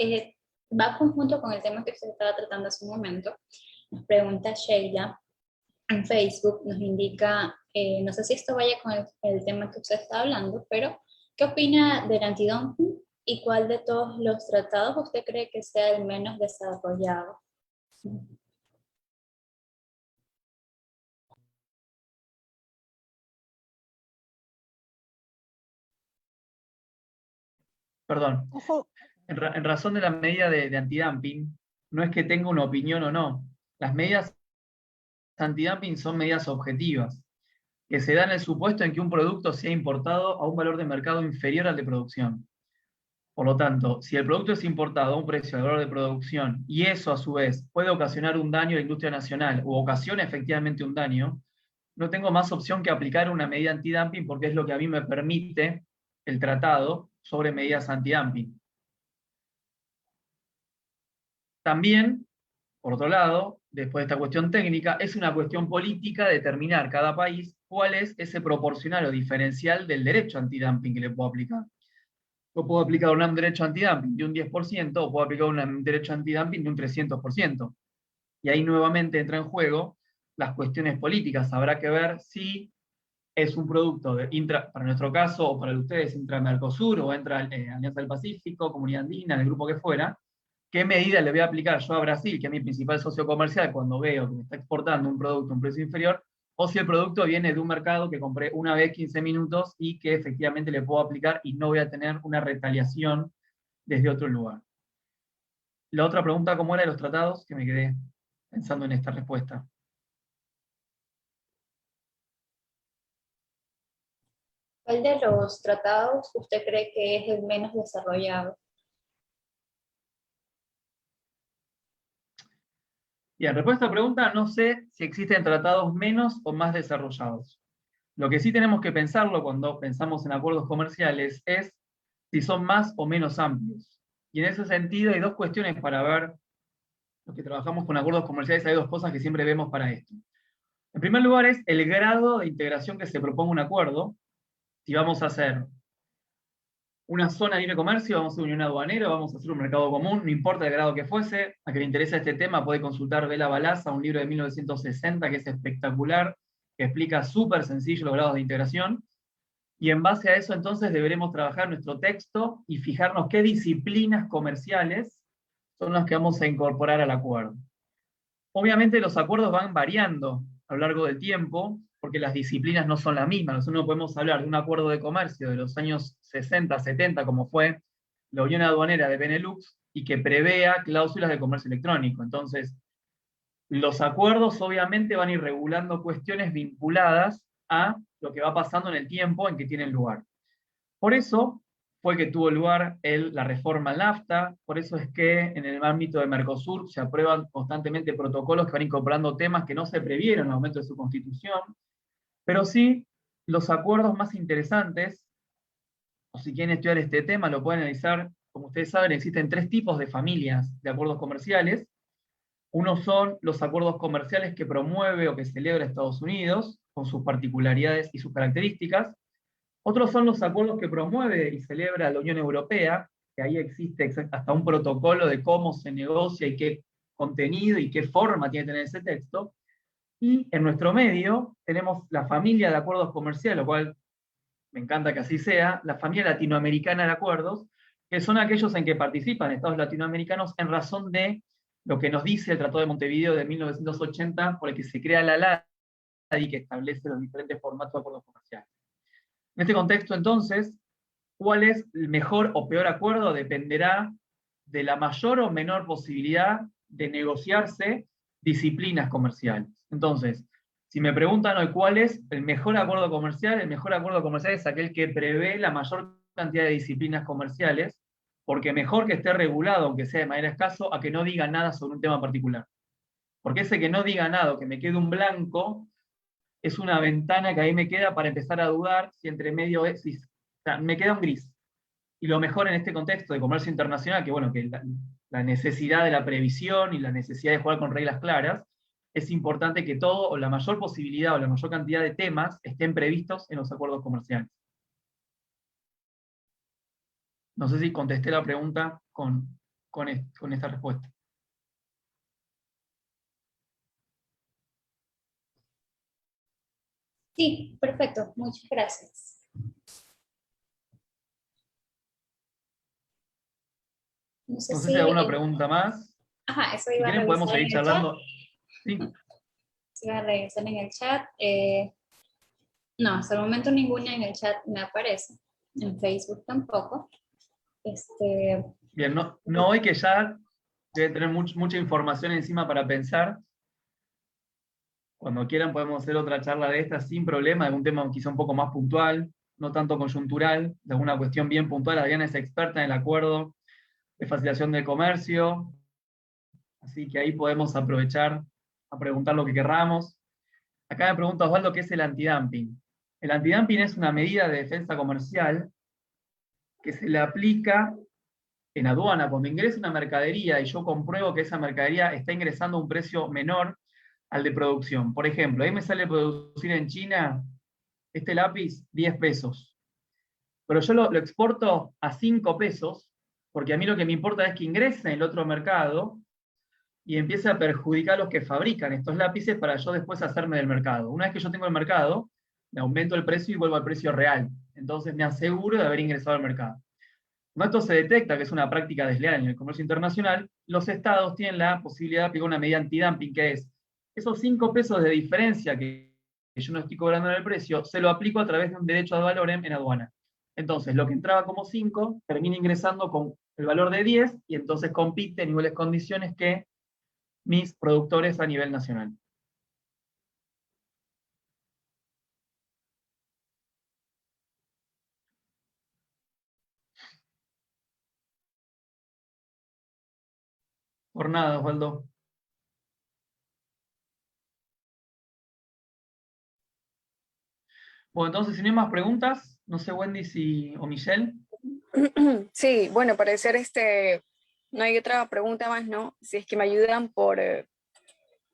va conjunto con el tema que usted estaba tratando hace un momento. Nos pregunta Sheila en Facebook, nos indica, no sé si esto vaya con el tema que usted está hablando, pero ¿qué opina del antidumping y cuál de todos los tratados usted cree que sea el menos desarrollado? Perdón. Ojo, En razón de la medida de antidumping, no es que tenga una opinión o no. Las medidas antidumping son medidas objetivas, que se dan en el supuesto en que un producto sea importado a un valor de mercado inferior al de producción. Por lo tanto, si el producto es importado a un precio de valor de producción y eso a su vez puede ocasionar un daño a la industria nacional o ocasiona efectivamente un daño, no tengo más opción que aplicar una medida antidumping porque es lo que a mí me permite el tratado sobre medidas antidumping. También, por otro lado, después de esta cuestión técnica, es una cuestión política determinar cada país cuál es ese proporcional o diferencial del derecho antidumping que le puedo aplicar. Yo puedo aplicar un derecho antidumping de un 10% o puedo aplicar un derecho antidumping de un 300%. Y ahí nuevamente entra en juego las cuestiones políticas. Habrá que ver si es un producto para nuestro caso, o para ustedes, intra-Mercosur, o entra Alianza del Pacífico, Comunidad Andina, el grupo que fuera, ¿qué medida le voy a aplicar yo a Brasil, que es mi principal socio comercial, cuando veo que me está exportando un producto a un precio inferior, o si el producto viene de un mercado que compré una vez 15 minutos y que efectivamente le puedo aplicar y no voy a tener una retaliación desde otro lugar? La otra pregunta, ¿cómo era de los tratados? Que me quedé pensando en esta respuesta. ¿Cuál de los tratados usted cree que es el menos desarrollado? Bien, respuesta a esta pregunta, no sé si existen tratados menos o más desarrollados. Lo que sí tenemos que pensarlo cuando pensamos en acuerdos comerciales es si son más o menos amplios. Y en ese sentido hay dos cuestiones para ver. Los que trabajamos con acuerdos comerciales, hay dos cosas que siempre vemos para esto. En primer lugar es el grado de integración que se proponga un acuerdo. Si vamos a hacer una zona de libre comercio, vamos a hacer una unión aduanera, vamos a hacer un mercado común, no importa el grado que fuese. A quien le interesa este tema puede consultar Vela Balaza, un libro de 1960 que es espectacular, que explica súper sencillo los grados de integración. Y en base a eso entonces deberemos trabajar nuestro texto y fijarnos qué disciplinas comerciales son las que vamos a incorporar al acuerdo. Obviamente los acuerdos van variando a lo largo del tiempo, porque las disciplinas no son las mismas. Nosotros no podemos hablar de un acuerdo de comercio de los años 60, 70, como fue la Unión Aduanera de Benelux, y que prevea cláusulas de comercio electrónico. Entonces, los acuerdos obviamente van a ir regulando cuestiones vinculadas a lo que va pasando en el tiempo en que tienen lugar. Por eso fue que tuvo lugar la reforma al NAFTA, por eso es que en el ámbito de Mercosur se aprueban constantemente protocolos que van incorporando temas que no se previeron en el momento de su constitución, pero sí los acuerdos más interesantes, o si quieren estudiar este tema, lo pueden analizar. Como ustedes saben, existen tres tipos de familias de acuerdos comerciales. Uno son los acuerdos comerciales que promueve o que celebra Estados Unidos, con sus particularidades y sus características. Otros son los acuerdos que promueve y celebra la Unión Europea, que ahí existe hasta un protocolo de cómo se negocia y qué contenido y qué forma tiene que tener ese texto. Y en nuestro medio tenemos la familia de acuerdos comerciales, lo cual me encanta que así sea, la familia latinoamericana de acuerdos, que son aquellos en que participan estados latinoamericanos en razón de lo que nos dice el Tratado de Montevideo de 1980, por el que se crea la LADI, que establece los diferentes formatos de acuerdos comerciales. En este contexto, entonces, ¿cuál es el mejor o peor acuerdo? Dependerá de la mayor o menor posibilidad de negociarse disciplinas comerciales. Entonces, si me preguntan hoy cuál es el mejor acuerdo comercial es aquel que prevé la mayor cantidad de disciplinas comerciales, porque mejor que esté regulado, aunque sea de manera escasa, a que no diga nada sobre un tema particular. Porque ese que no diga nada, o que me quede un blanco, es una ventana que ahí me queda para empezar a dudar si entre medio es, o sea, me queda un gris. Y lo mejor en este contexto de comercio internacional, que bueno, que la necesidad de la previsión y la necesidad de jugar con reglas claras, es importante que todo, o la mayor posibilidad, o la mayor cantidad de temas estén previstos en los acuerdos comerciales. No sé si contesté la pregunta con esta respuesta. Sí, perfecto. Muchas gracias. No sé No sé si hay si... alguna pregunta más. Ajá, eso Si iba a quieren podemos revisar seguir en el chat. charlando. Sí. Sí, iba a revisar en el chat. No, hasta el momento ninguna en el chat me aparece. En Facebook tampoco. Bien, no hoy, que ya debe tener mucha información encima para pensar. Cuando quieran podemos hacer otra charla de esta sin problema, de algún tema quizá un poco más puntual, no tanto coyuntural, de alguna cuestión bien puntual. Adriana es experta en el acuerdo de facilitación del comercio, así que ahí podemos aprovechar a preguntar lo que querramos. Acá me pregunta Osvaldo qué es el antidumping. El antidumping es una medida de defensa comercial que se le aplica en aduana cuando ingresa una mercadería y yo compruebo que esa mercadería está ingresando a un precio menor al de producción. Por ejemplo, ahí me sale producir en China este lápiz 10 pesos, pero yo lo exporto a 5 pesos, porque a mí lo que me importa es que ingrese en el otro mercado y empiece a perjudicar a los que fabrican estos lápices para yo después hacerme del mercado. Una vez que yo tengo el mercado, me aumento el precio y vuelvo al precio real. Entonces me aseguro de haber ingresado al mercado. Cuando esto se detecta que es una práctica desleal en el comercio internacional, los estados tienen la posibilidad de aplicar una medida antidumping, que es esos 5 pesos de diferencia que yo no estoy cobrando en el precio, se lo aplico a través de un derecho ad valorem en aduana. Entonces, lo que entraba como 5 termina ingresando con el valor de 10 y entonces compite en iguales condiciones que mis productores a nivel nacional. Por nada, Osvaldo. Bueno, entonces, si no hay más preguntas, no sé, Wendy o Michelle. Sí, bueno, parecer no hay otra pregunta más, ¿no? Si es que me ayudan por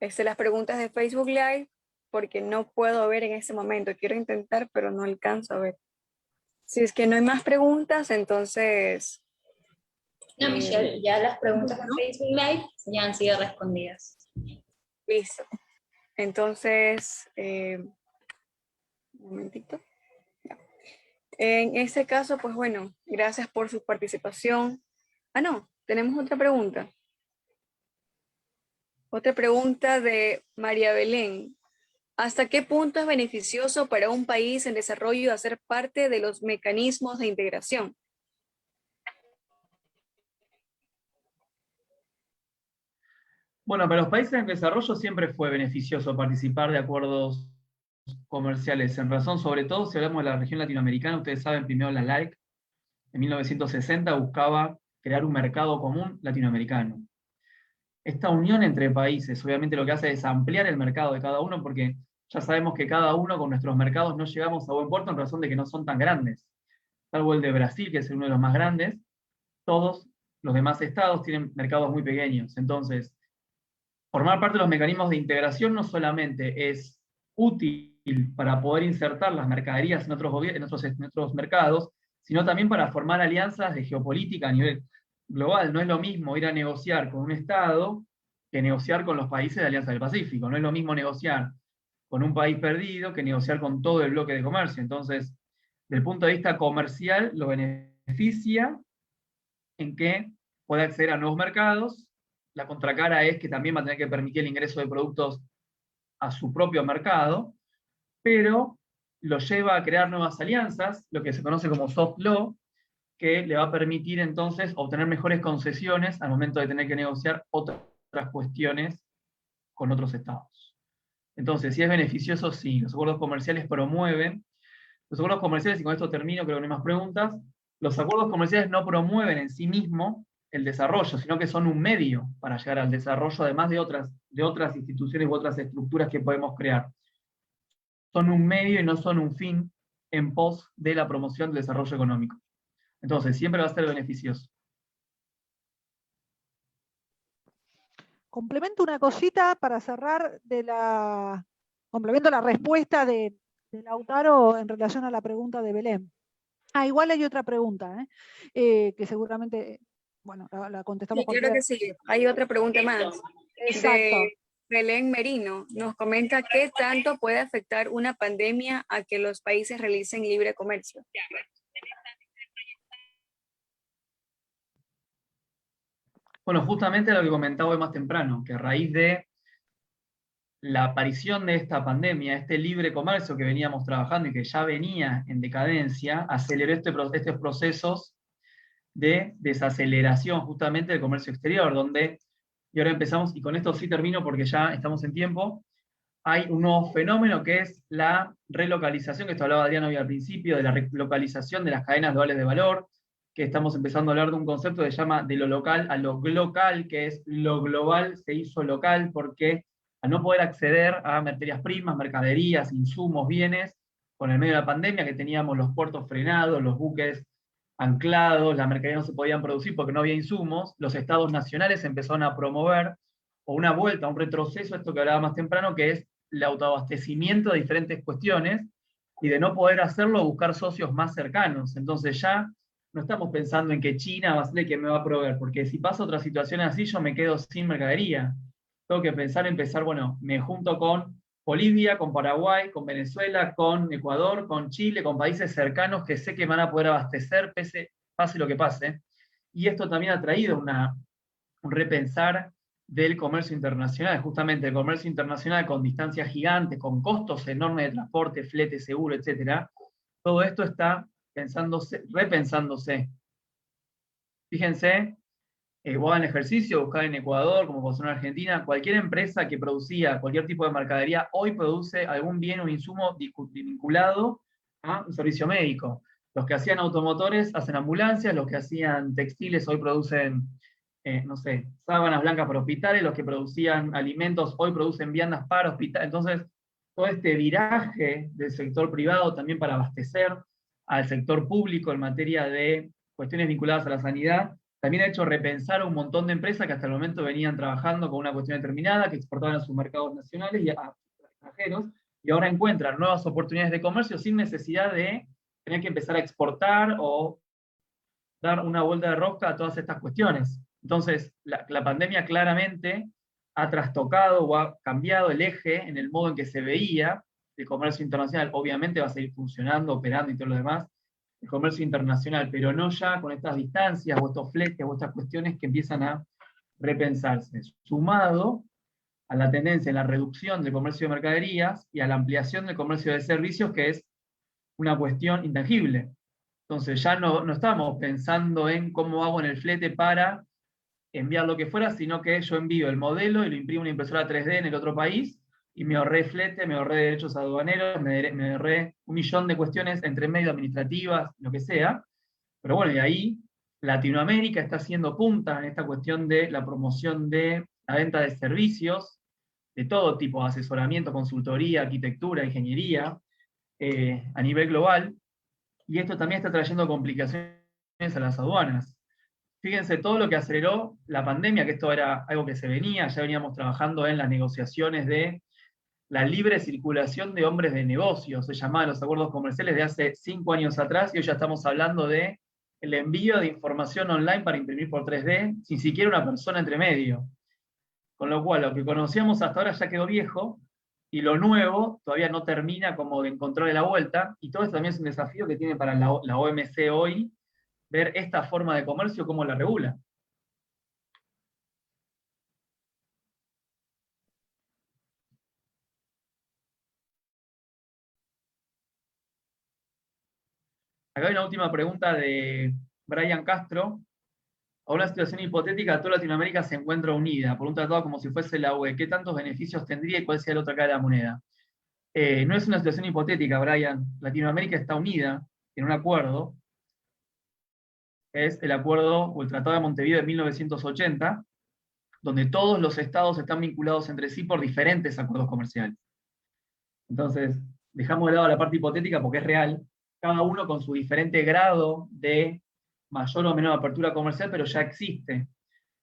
las preguntas de Facebook Live, porque no puedo ver en este momento. Quiero intentar, pero no alcanzo a ver. Si es que no hay más preguntas, entonces... No, Michelle, ya las preguntas ¿no? en Facebook Live ya han sido respondidas. Listo. Entonces, un momentito. En este caso, pues bueno, gracias por su participación. Ah, no, tenemos otra pregunta. Otra pregunta de María Belén. ¿Hasta qué punto es beneficioso para un país en desarrollo hacer parte de los mecanismos de integración? Bueno, para los países en desarrollo siempre fue beneficioso participar de acuerdos comerciales, en razón, sobre todo si hablamos de la región latinoamericana. Ustedes saben, primero la LAIC, en 1960 buscaba crear un mercado común latinoamericano. Esta unión entre países obviamente lo que hace es ampliar el mercado de cada uno, porque ya sabemos que cada uno con nuestros mercados no llegamos a buen puerto en razón de que no son tan grandes. Salvo el de Brasil, que es uno de los más grandes, todos los demás estados tienen mercados muy pequeños. Entonces, formar parte de los mecanismos de integración no solamente es útil para poder insertar las mercaderías en otros mercados, sino también para formar alianzas de geopolítica a nivel global. No es lo mismo ir a negociar con un Estado que negociar con los países de Alianza del Pacífico. No es lo mismo negociar con un país perdido que negociar con todo el bloque de comercio. Entonces, desde el punto de vista comercial, lo beneficia en que puede acceder a nuevos mercados. La contracara es que también va a tener que permitir el ingreso de productos a su propio mercado, pero lo lleva a crear nuevas alianzas, lo que se conoce como soft law, que le va a permitir entonces obtener mejores concesiones al momento de tener que negociar otras cuestiones con otros estados. Entonces, si es beneficioso, sí. Los acuerdos comerciales promueven. Los acuerdos comerciales, y con esto termino, creo que no hay más preguntas, los acuerdos comerciales no promueven en sí mismo el desarrollo, sino que son un medio para llegar al desarrollo, además de otras instituciones u otras estructuras que podemos crear. Son un medio y no son un fin en pos de la promoción del desarrollo económico. Entonces, siempre va a ser beneficioso. Complemento una cosita para cerrar complemento la respuesta de Lautaro en relación a la pregunta de Belén. Igual hay otra pregunta, que seguramente, bueno, la contestamos. Sí, claro que sí. Hay otra pregunta más. Exacto. De Belén Merino nos comenta qué tanto puede afectar una pandemia a que los países realicen libre comercio. Bueno, justamente lo que comentaba hoy más temprano, que a raíz de la aparición de esta pandemia, este libre comercio que veníamos trabajando y que ya venía en decadencia, aceleró estos procesos de desaceleración justamente del comercio exterior, donde, y ahora empezamos, y con esto sí termino porque ya estamos en tiempo, hay un nuevo fenómeno que es la relocalización, que esto hablaba Adrián hoy al principio, de la relocalización de las cadenas globales de valor, que estamos empezando a hablar de un concepto que se llama de lo local a lo glocal, que es lo global se hizo local, porque al no poder acceder a materias primas, mercaderías, insumos, bienes, con el medio de la pandemia, que teníamos los puertos frenados, los buques anclados, las mercaderías no se podían producir porque no había insumos, los estados nacionales empezaron a promover, o una vuelta, un retroceso, esto que hablaba más temprano, que es el autoabastecimiento de diferentes cuestiones, y de no poder hacerlo, buscar socios más cercanos. Entonces ya no estamos pensando en que China va a ser el que me va a proveer, porque si pasa otra situación así, yo me quedo sin mercadería. Tengo que empezar, bueno, me junto con Bolivia, con Paraguay, con Venezuela, con Ecuador, con Chile, con países cercanos que sé que van a poder abastecer, pase lo que pase. Y esto también ha traído un repensar del comercio internacional, justamente el comercio internacional con distancias gigantes, con costos enormes de transporte, flete, seguro, etc. Todo esto está repensándose. Fíjense, vos hagan el ejercicio, buscar en Ecuador, como pasó en Argentina, cualquier empresa que producía cualquier tipo de mercadería, hoy produce algún bien o insumo vinculado a un servicio médico. Los que hacían automotores hacen ambulancias, los que hacían textiles hoy producen, no sé, sábanas blancas para hospitales, los que producían alimentos hoy producen viandas para hospitales. Entonces, todo este viraje del sector privado también para abastecer al sector público en materia de cuestiones vinculadas a la sanidad, también ha hecho repensar a un montón de empresas que hasta el momento venían trabajando con una cuestión determinada, que exportaban a sus mercados nacionales y a extranjeros, y ahora encuentran nuevas oportunidades de comercio sin necesidad de tener que empezar a exportar o dar una vuelta de rosca a todas estas cuestiones. Entonces, la pandemia claramente ha trastocado o ha cambiado el eje en el modo en que se veía el comercio internacional. Obviamente va a seguir funcionando, operando y todo lo demás, el comercio internacional, pero no ya con estas distancias o estos fletes o estas cuestiones que empiezan a repensarse, sumado a la tendencia en la reducción del comercio de mercaderías y a la ampliación del comercio de servicios, que es una cuestión intangible. Entonces ya no estamos pensando en cómo hago en el flete para enviar lo que fuera, sino que yo envío el modelo y lo imprimo en una impresora 3D en el otro país, y me ahorré flete, me ahorré derechos aduaneros, me ahorré un millón de cuestiones entre medio administrativas, lo que sea. Pero bueno, y ahí Latinoamérica está haciendo punta en esta cuestión de la promoción de la venta de servicios, de todo tipo, asesoramiento, consultoría, arquitectura, ingeniería, a nivel global, y esto también está trayendo complicaciones a las aduanas. Fíjense todo lo que aceleró la pandemia, que esto era algo que se venía, ya veníamos trabajando en las negociaciones de la libre circulación de hombres de negocios, se llamaban los acuerdos comerciales de hace 5 años atrás, y hoy ya estamos hablando de el envío de información online para imprimir por 3D, sin siquiera una persona entre medio. Con lo cual, lo que conocíamos hasta ahora ya quedó viejo, y lo nuevo todavía no termina como de encontrarle la vuelta, y todo esto también es un desafío que tiene para la OMC hoy, ver esta forma de comercio, cómo la regula. Acá hay una última pregunta de Brian Castro. A una situación hipotética, toda Latinoamérica se encuentra unida por un tratado como si fuese la UE. ¿Qué tantos beneficios tendría y cuál sería la otra cara de la moneda? No es una situación hipotética, Brian. Latinoamérica está unida en un acuerdo. Es el acuerdo o el Tratado de Montevideo de 1980, donde todos los estados están vinculados entre sí por diferentes acuerdos comerciales. Entonces, dejamos de lado la parte hipotética porque es real, cada uno con su diferente grado de mayor o menor apertura comercial, pero ya existe.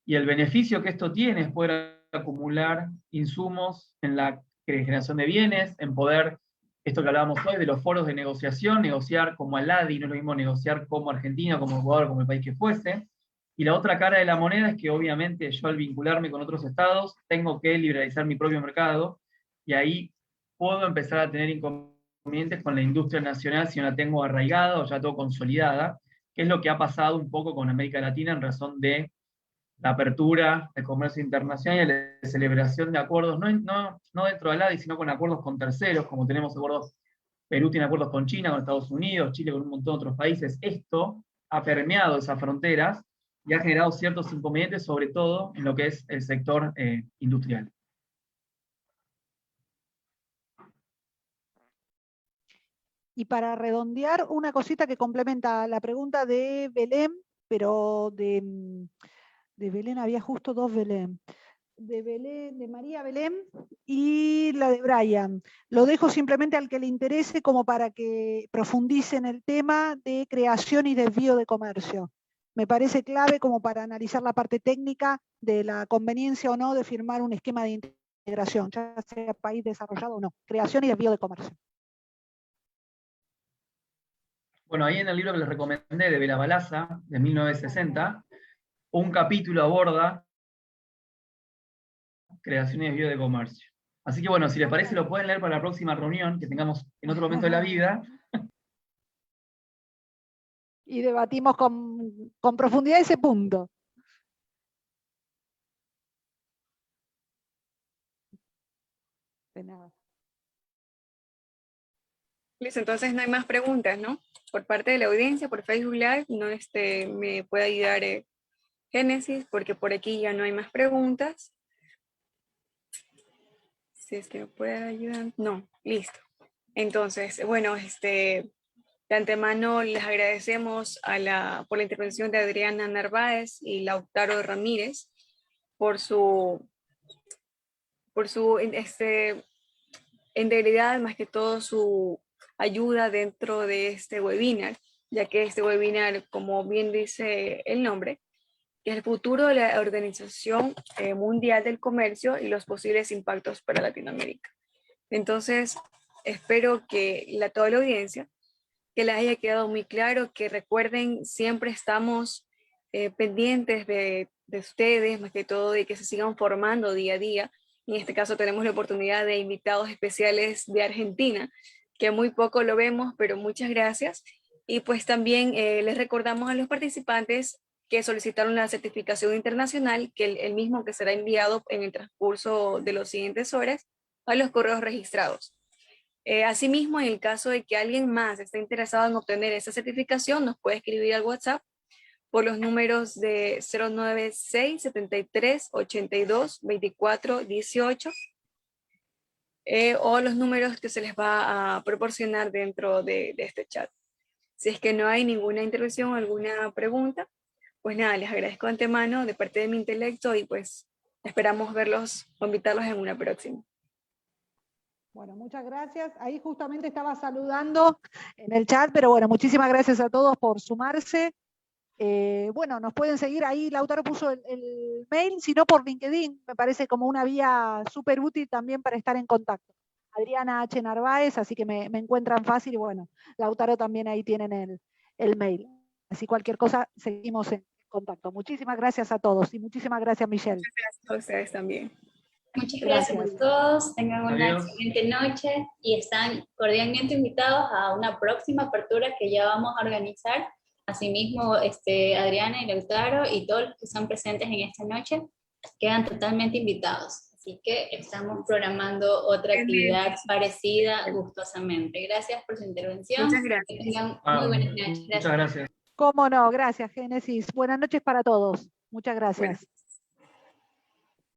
Y el beneficio que esto tiene es poder acumular insumos en la generación de bienes, en poder, esto que hablábamos hoy, de los foros de negociación, negociar como ALADI, no es lo mismo negociar como Argentina, como Ecuador, como el país que fuese. Y la otra cara de la moneda es que obviamente yo al vincularme con otros estados, tengo que liberalizar mi propio mercado, y ahí puedo empezar a tener inconvenientes con la industria nacional si no la tengo arraigada o ya tengo consolidada, que es lo que ha pasado un poco con América Latina en razón de la apertura del comercio internacional y la celebración de acuerdos, no dentro de ALADI, sino con acuerdos con terceros, como tenemos acuerdos, Perú tiene acuerdos con China, con Estados Unidos, Chile con un montón de otros países. Esto ha permeado esas fronteras y ha generado ciertos inconvenientes, sobre todo en lo que es el sector industrial. Y para redondear, una cosita que complementa la pregunta de Belén, pero de Belén había justo dos Belén. De María Belén y la de Brian. Lo dejo simplemente al que le interese como para que profundice en el tema de creación y desvío de comercio. Me parece clave como para analizar la parte técnica de la conveniencia o no de firmar un esquema de integración, ya sea país desarrollado o no. Creación y desvío de comercio. Bueno, ahí en el libro que les recomendé, de Vela Balaza, de 1960, un capítulo aborda creación y desvío de comercio. Así que bueno, si les parece, lo pueden leer para la próxima reunión que tengamos en otro momento de la vida. Y debatimos con profundidad ese punto. De nada. Listo, entonces no hay más preguntas, ¿no? Por parte de la audiencia, por Facebook Live, no me puede ayudar Génesis, porque por aquí ya no hay más preguntas. Si es que me puede ayudar. No, listo. Entonces, bueno, de antemano les agradecemos por la intervención de Adriana Narváez y Lautaro Ramírez por su integridad, más que todo su ayuda dentro de este webinar, ya que este webinar, como bien dice el nombre, es el futuro de la Organización Mundial del Comercio y los posibles impactos para Latinoamérica. Entonces, espero que toda la audiencia, que les haya quedado muy claro, que recuerden, siempre estamos pendientes de ustedes, más que todo, y que se sigan formando día a día. En este caso tenemos la oportunidad de invitados especiales de Argentina, que muy poco lo vemos, pero muchas gracias. Y pues también les recordamos a los participantes que solicitaron la certificación internacional, que el mismo que será enviado en el transcurso de las siguientes horas a los correos registrados. Asimismo, en el caso de que alguien más esté interesado en obtener esa certificación, nos puede escribir al WhatsApp por los números de 096 73 82 24 18 o los números que se les va a proporcionar dentro de este chat. Si es que no hay ninguna intervención o alguna pregunta, pues nada, les agradezco de antemano de parte de mi intelecto y pues esperamos verlos o invitarlos en una próxima. Bueno, muchas gracias. Ahí justamente estaba saludando en el chat, pero bueno, muchísimas gracias a todos por sumarse. Bueno, nos pueden seguir ahí, Lautaro puso el mail, si no por LinkedIn, me parece como una vía súper útil también para estar en contacto. Adriana H. Narváez, así que me encuentran fácil y bueno, Lautaro también ahí tienen el mail. Así cualquier cosa, seguimos en contacto. Muchísimas gracias a todos y muchísimas gracias, Michelle. Muchas gracias a ustedes también. Muchas gracias a todos, tengan una excelente noche y están cordialmente invitados a una próxima apertura que ya vamos a organizar. Asimismo, Adriana y Lautaro y todos los que están presentes en esta noche quedan totalmente invitados. Así que estamos programando otra actividad parecida gustosamente. Gracias por su intervención. Muchas gracias. Que tengan muy buenas noches. Muchas gracias. Cómo no, gracias, Génesis. Buenas noches para todos. Muchas gracias. Bueno.